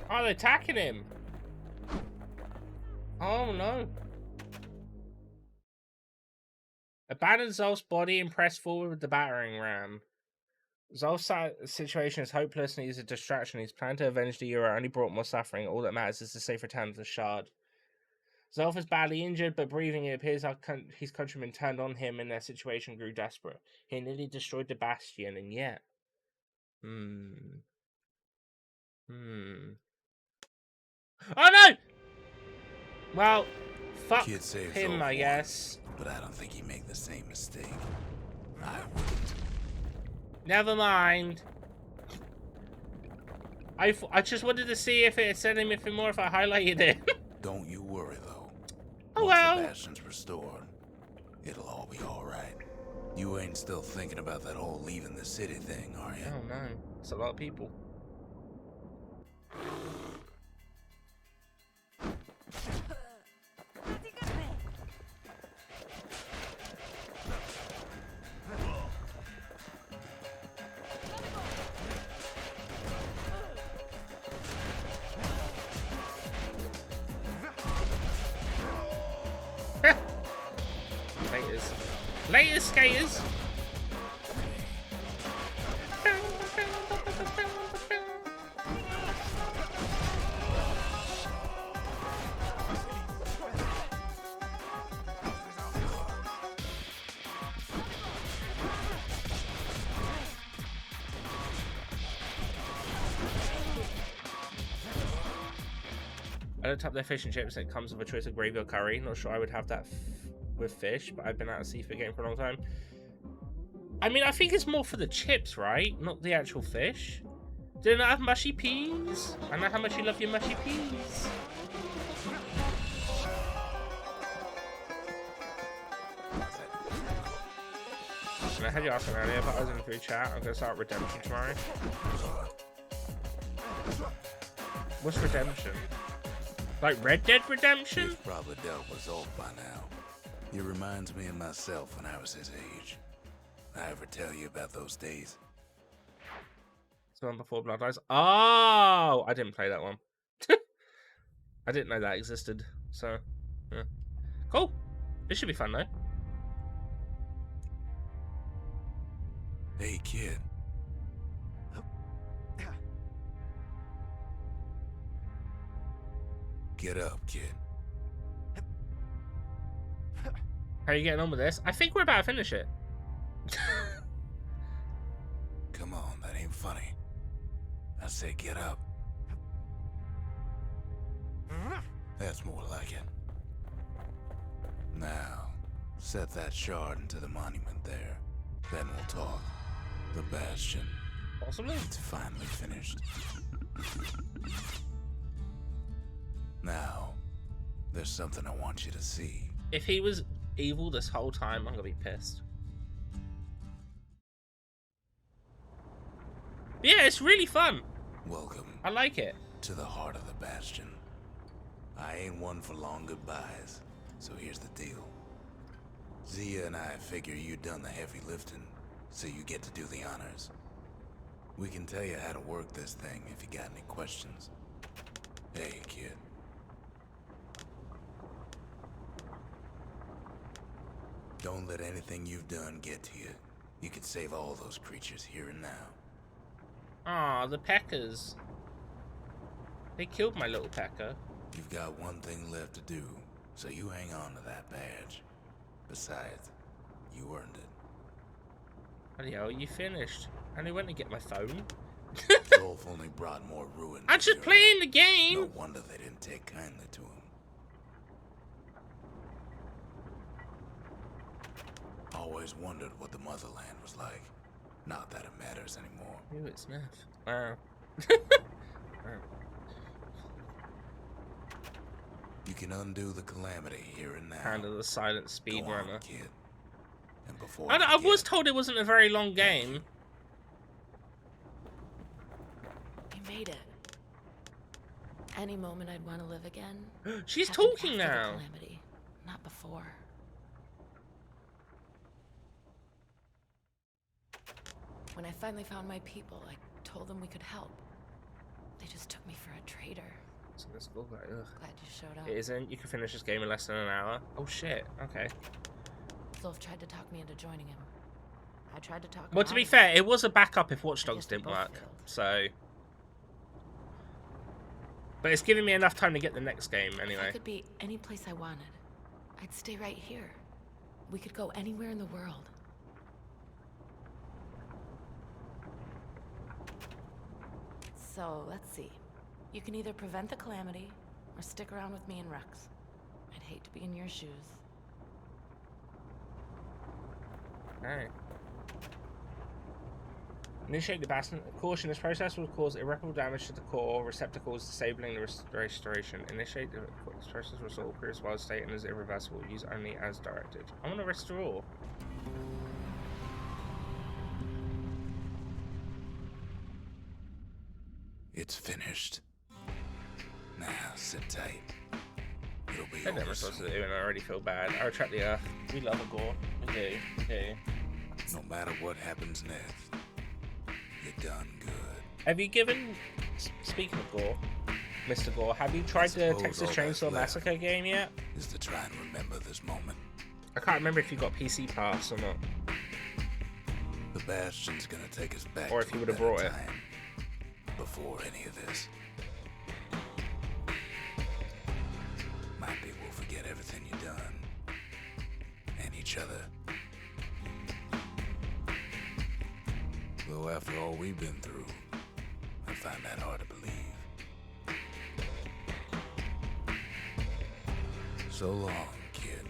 Oh, they're attacking him. Oh no. Abandon Zolf's body and press forward with the battering ram. Zolf's situation is hopeless and he's a distraction. His plan to avenge the Ura only brought more suffering. All that matters is the safe return of the shard. Zolf is badly injured, but breathing. It appears his countrymen turned on him and their situation grew desperate. He nearly destroyed the Bastion, and yet... Oh no! Well, fuck Kid saved him, Zolf I once, guess. but I don't think he'd make the same mistake. I wouldn't. Never mind. I just wanted to see if it said anything more if I highlighted it. Don't you worry, though. Oh, Once well. the Bastion's restored, it'll all be alright. You ain't still thinking about that whole leaving the city thing, are you? Oh no, it's a lot of people. Laters. Laters, skaters! I looked up their fish and chips and it comes with a choice of gravy or curry. Not sure I would have that with fish, but I've been out of seafood game for a long time. I mean, I think it's more for the chips, right? Not the actual fish. Did I not have mushy peas? I know how much you love your mushy peas. And I had you asking earlier, but I was in the food chat. I'm gonna start Redemption tomorrow. What's Redemption? Like Red Dead Redemption? You've probably dealt with Zolt by now. It reminds me of myself when I was his age. I ever tell you about those days? It's the one before Blood Eyes. Oh! I didn't play that one. I didn't know that existed. So, yeah. Cool. This should be fun, though. Hey, kid. Get up, kid. How are you getting on with this? I think we're about to finish it. Come on, that ain't funny. I say get up. That's more like it. Now, set that shard into the monument there. Then we'll talk. The Bastion. Possibly. It's finally finished. Now, there's something I want you to see. If he was evil this whole time, I'm gonna be pissed. Yeah, it's really fun. Welcome I like it. to the heart of the Bastion. I ain't one for long goodbyes, so here's the deal. Zia and I figure you done the heavy lifting, so you get to do the honors. We can tell you how to work this thing if you got any questions. Hey, kid. Don't let anything you've done get to you. You can save all those creatures here and now. Aw, the peckers. They killed my little pecker. You've got one thing left to do, so you hang on to that badge. Besides, you earned it. Bloody hell, you finished. I only went to get my phone. Rolf only brought more ruin. I'm to just your playing the life. game. No wonder they didn't take kindly to him. Always wondered what the motherland was like. Not that it matters anymore. Ooh, it's Neff. Wow. Wow. You can undo the calamity here and now. Hand of the silent Go on, speedrunner. kid. And before I you was forget, told it wasn't a very long game. We made it. Any moment I'd want to live again. She's happened talking after the now. calamity, not before. When I finally found my people, I told them we could help. They just took me for a traitor. So this look like, ugh. Glad you showed up. It isn't. You can finish this game in less than an hour. Oh shit. Okay. Zulf tried to talk me into joining him. I tried to talk him Well, to out be of it. fair, it was a backup if Watch I Dogs guess we didn't both work. failed. So. But it's giving me enough time to get the next game If I anyway. could be any place I wanted, I'd stay right here. We could go anywhere in the world. So, let's see. You can either prevent the calamity, or stick around with me and Rex. I'd hate to be in your shoes. Alright. Initiate the Bastion. Caution, this process will cause irreparable damage to the core receptacles, disabling the restoration. Initiate the this process will restore previous wild state and is irreversible. Use only as directed. I want to restore. it's finished. Now, sit tight. It'll be I never over supposed to soon. do, and I already feel bad. I retract the earth. We love a gore. We do. We do. No matter what happens next, you're done good. Have you given? Speaking of gore, Mr. Gore, have you tried the suppose Texas all that's Chainsaw left. Massacre game yet? Is to try and remember this moment. I can't remember if you got PC Pass or not. The Bastion's gonna take us back Or if to you a would've better brought it. time before any of this. My people will forget everything you've done. And each other. Though after all we've been through, I find that hard to believe. So long, kid.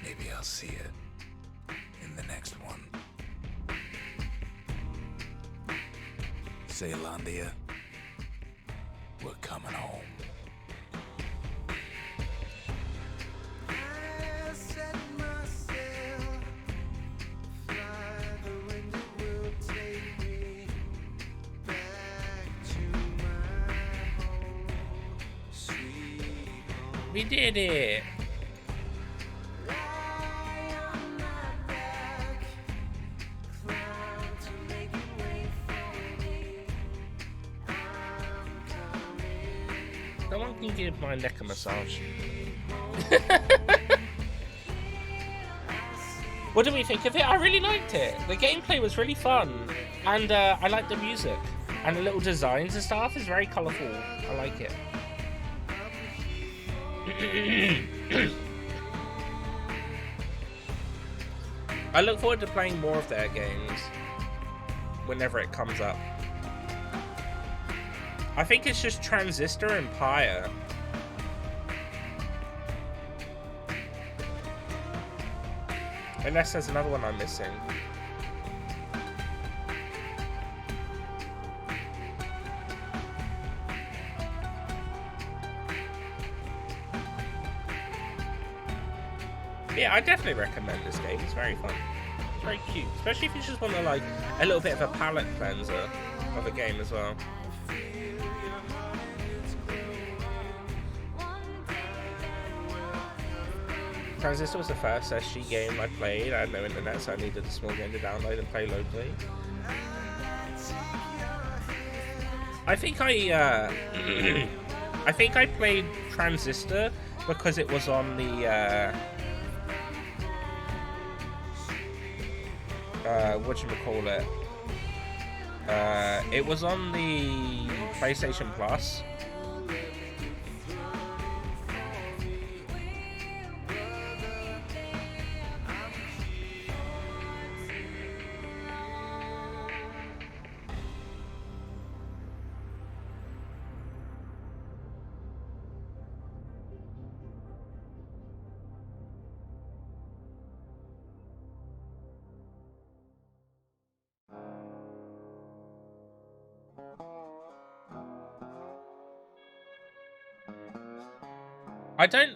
Maybe I'll see you in the next one. Ceylandia, we're coming home. We did it! Someone can give my neck a massage. What do we think of it? I really liked it. The gameplay was really fun. And I like the music. And the little designs and stuff is very colourful. I like it. I look forward to playing more of their games whenever it comes up. I think it's just Transistor and Pyre. Unless there's another one I'm missing. Yeah, I definitely recommend this game. It's very fun. It's very cute. Especially if you just want to, like, a little bit of a palate cleanser of a game as well. Transistor was the first SG game I played. I had no internet, so I needed a small game to download and play locally. I think I think I played Transistor because it was on the whatchamacallit? It was on the PlayStation Plus.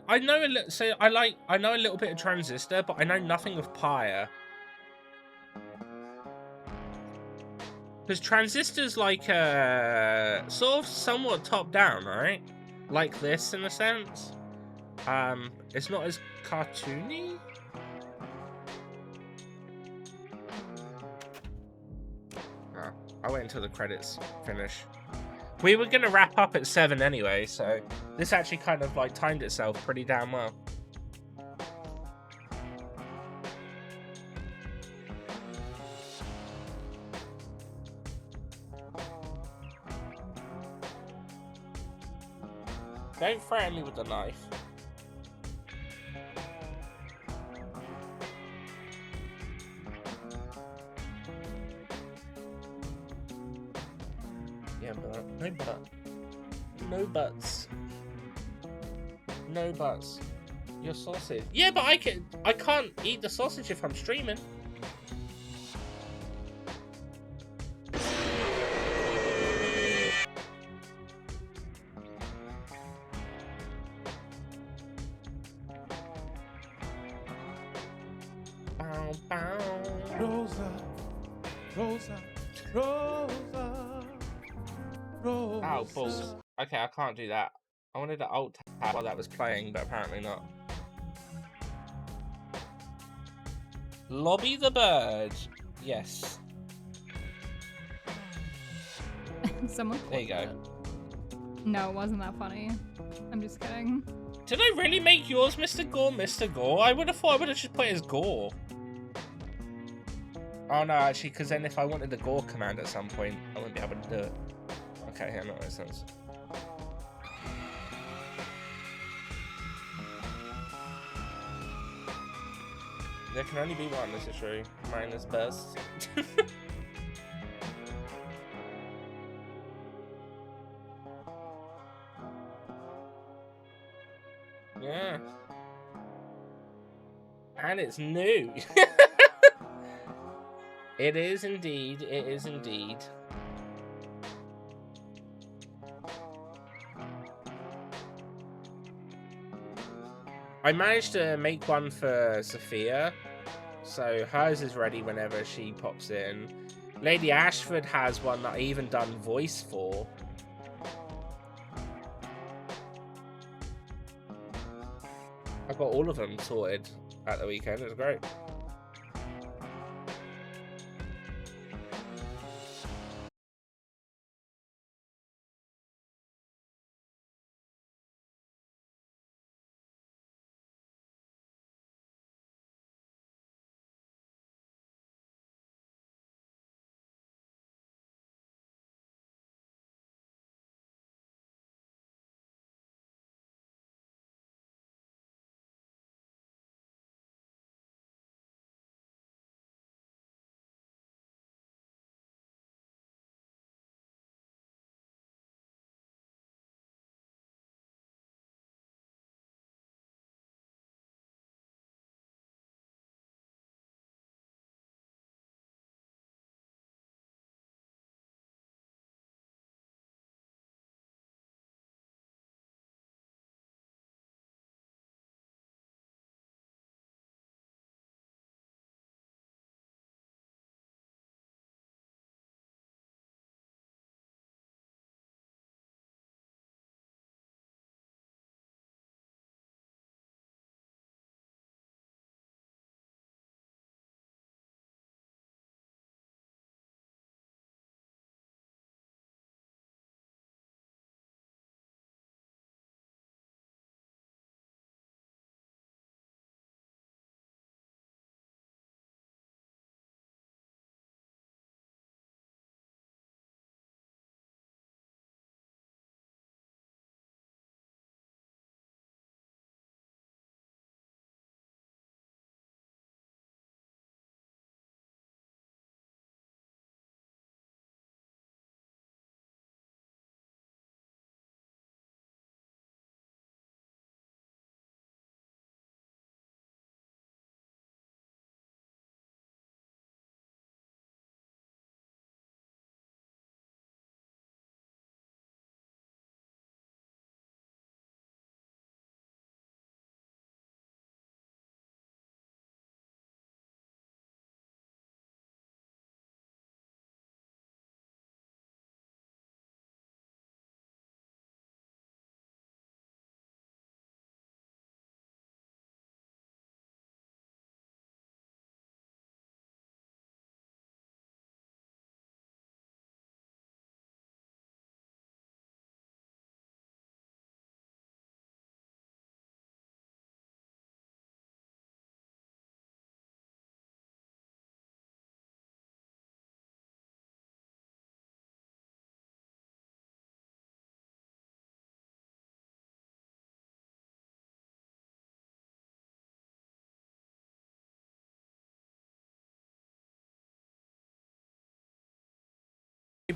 I know a little, so I know a little bit of Transistor, but I know nothing of Pyre. Because Transistor's like, sort of somewhat top-down, right? Like this, in a sense. It's not as cartoony? Oh, I'll wait until the credits finish. We were going to wrap up at 7 anyway, so this actually kind of like timed itself pretty damn well. Don't threaten me with the knife. Yeah, but no but. No buts. No buts. Your sausage. Yeah, but I can't eat the sausage if I'm streaming. Bow, bow. Rosa, Rosa, Rosa, Rosa. Ow, balls. Okay, I can't do that. I wanted to alt tab while that was playing, but apparently not. Lobby the bird. Yes. Someone. There you go. No, it wasn't that funny. I'm just kidding. Did I really make yours Mr. Gore, Mr. Gore? I would have thought I would have just put it as Gore. Oh no, actually, because then if I wanted the Gore command at some point, I wouldn't be able to do it. Okay, yeah, that makes sense. There can only be one, this is true. Mine is best. Yeah. And it's new. It is indeed. It is indeed. I managed to make one for Sophia, so hers is ready whenever she pops in. Lady Ashford has one that I even done voice for. I got all of them sorted at the weekend. It was great.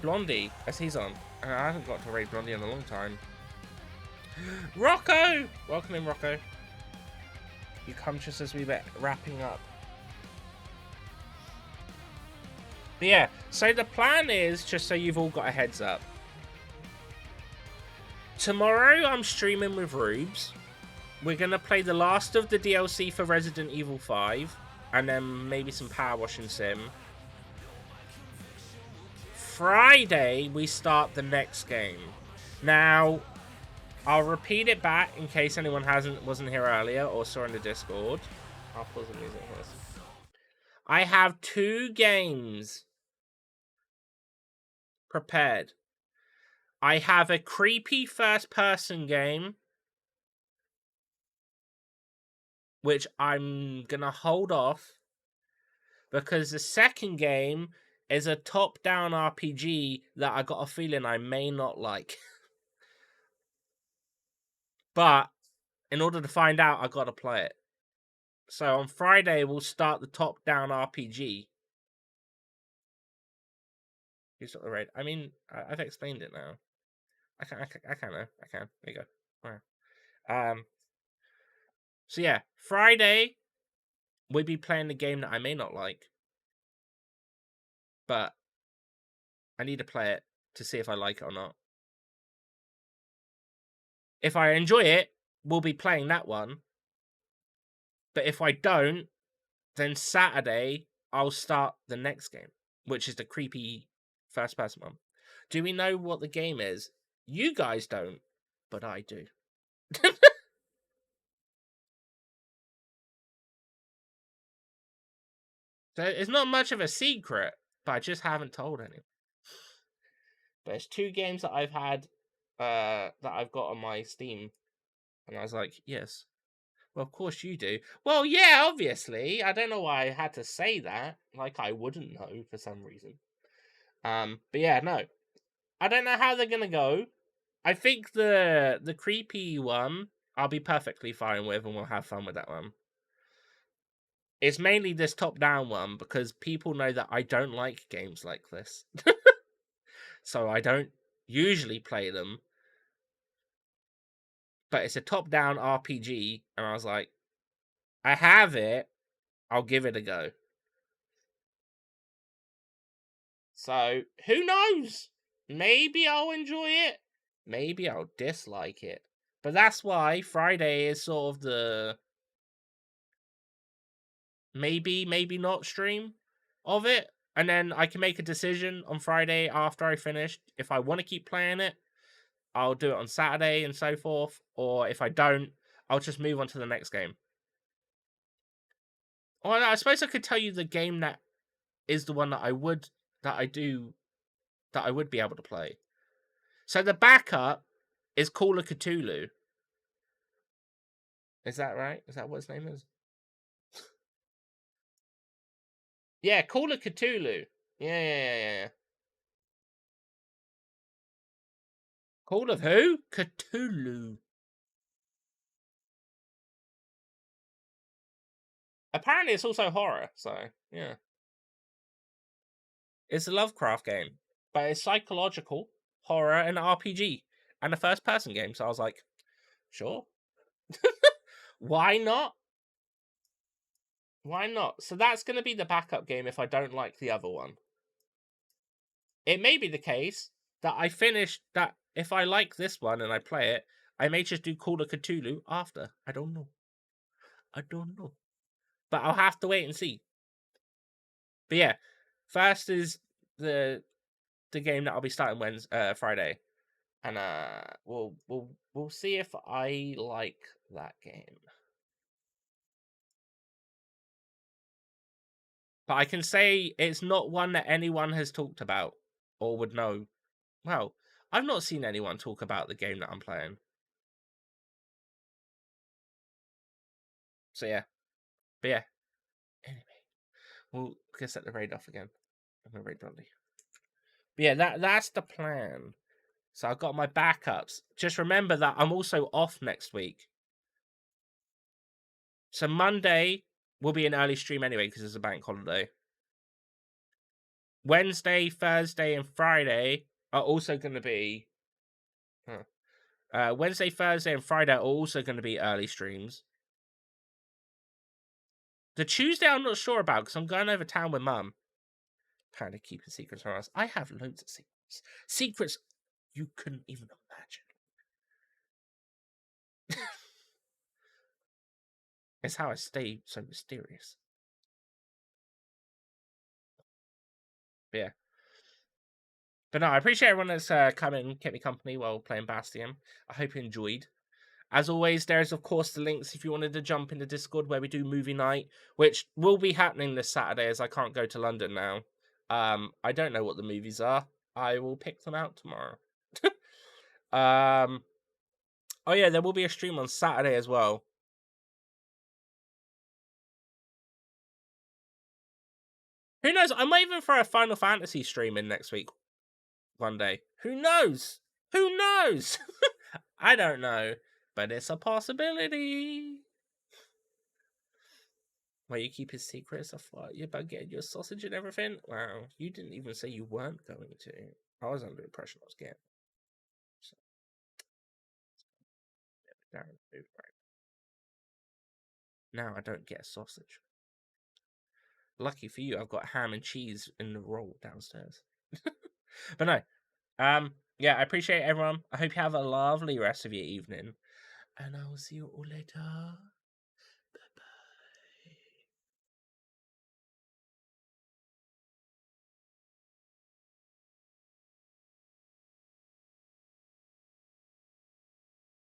Blondie, as he's on. I haven't got to raid Blondie in a long time. Rocco! Welcome in, Rocco. You come just as we were wrapping up. But yeah, so the plan is, just so you've all got a heads up. Tomorrow I'm streaming with Rubes. We're going to play the last of the DLC for Resident Evil 5. And then maybe some Power Washing Sim. Friday, we start the next game. Now, I'll repeat it back in case anyone wasn't here earlier or saw in the Discord. I'll pause the music for this. I have 2 games prepared. I have a creepy first-person game, which I'm gonna hold off because the second game is a top-down RPG that I got a feeling I may not like. But in order to find out, I gotta play it. So on Friday, we'll start the top-down RPG. Who's got the raid? I mean, I've explained it now. I can. There you go. All right. So yeah, Friday, we'll be playing a game that I may not like, but I need to play it to see if I like it or not. If I enjoy it, we'll be playing that one. But if I don't, then Saturday I'll start the next game, which is the creepy first-person one. Do we know what the game is? You guys don't, but I do. So it's not much of a secret, but I just haven't told anyone. But it's 2 games that I've had, that I've got on my Steam, and I was like, yes. Well, of course you do. Well, yeah, obviously. I don't know why I had to say that. Like I wouldn't know for some reason. But yeah, no. I don't know how they're gonna go. I think the creepy one I'll be perfectly fine with, and we'll have fun with that one. It's mainly this top-down one because people know that I don't like games like this. So I don't usually play them. But it's a top-down RPG, and I was like, I have it, I'll give it a go. So, who knows? Maybe I'll enjoy it. Maybe I'll dislike it. But that's why Friday is sort of the maybe not stream of it. And then I can make a decision on Friday after I finish. If I want to keep playing it, I'll do it on Saturday and so forth. Or if I don't, I'll just move on to the next game. Or I suppose I could tell you the game that is the one that I would be able to play. So the backup is Call of Cthulhu. Is that right? Is that what his name is? Yeah, Call of Cthulhu. Yeah. Call of who? Cthulhu. Apparently it's also horror, so yeah. It's a Lovecraft game, but it's psychological, horror, and RPG, and a first-person game, so I was like, sure. Why not? Why not? So that's going to be the backup game if I don't like the other one. It may be the case that I finish that if I like this one and I play it, I may just do Call of Cthulhu after. I don't know. But I'll have to wait and see. But yeah, first is the game that I'll be starting Friday, and we'll see if I like that game. But I can say it's not one that anyone has talked about or would know. Well, I've not seen anyone talk about the game that I'm playing. So yeah. But yeah. Anyway, we'll set the raid off again. I'm gonna raid Blondie. But yeah, that's the plan. So I've got my backups. Just remember that I'm also off next week. So Monday will be an early stream anyway because it's a bank holiday. Wednesday, Thursday, and Friday are also going to be... Wednesday, Thursday, and Friday are also going to be early streams. The Tuesday I'm not sure about because I'm going over town with Mum. Trying to keep a secret from us. I have loads of secrets. Secrets you couldn't even imagine. It's how I stay so mysterious. But yeah. But no, I appreciate everyone that's come and kept me company while playing Bastion. I hope you enjoyed. As always, there's of course the links if you wanted to jump into Discord where we do movie night, which will be happening this Saturday as I can't go to London now. I don't know what the movies are. I will pick them out tomorrow. Oh yeah, there will be a stream on Saturday as well. Who knows? I might even throw a Final Fantasy stream in next week. One day. Who knows? Who knows? I don't know. But it's a possibility. Where you keep his secrets, I thought you about getting your sausage and everything. Wow, you didn't even say you weren't going to. I was under the impression I was getting. So, right now I don't get a sausage. Lucky for you, I've got ham and cheese in the roll downstairs. But no, yeah, I appreciate everyone. I hope you have a lovely rest of your evening, and I will see you all later.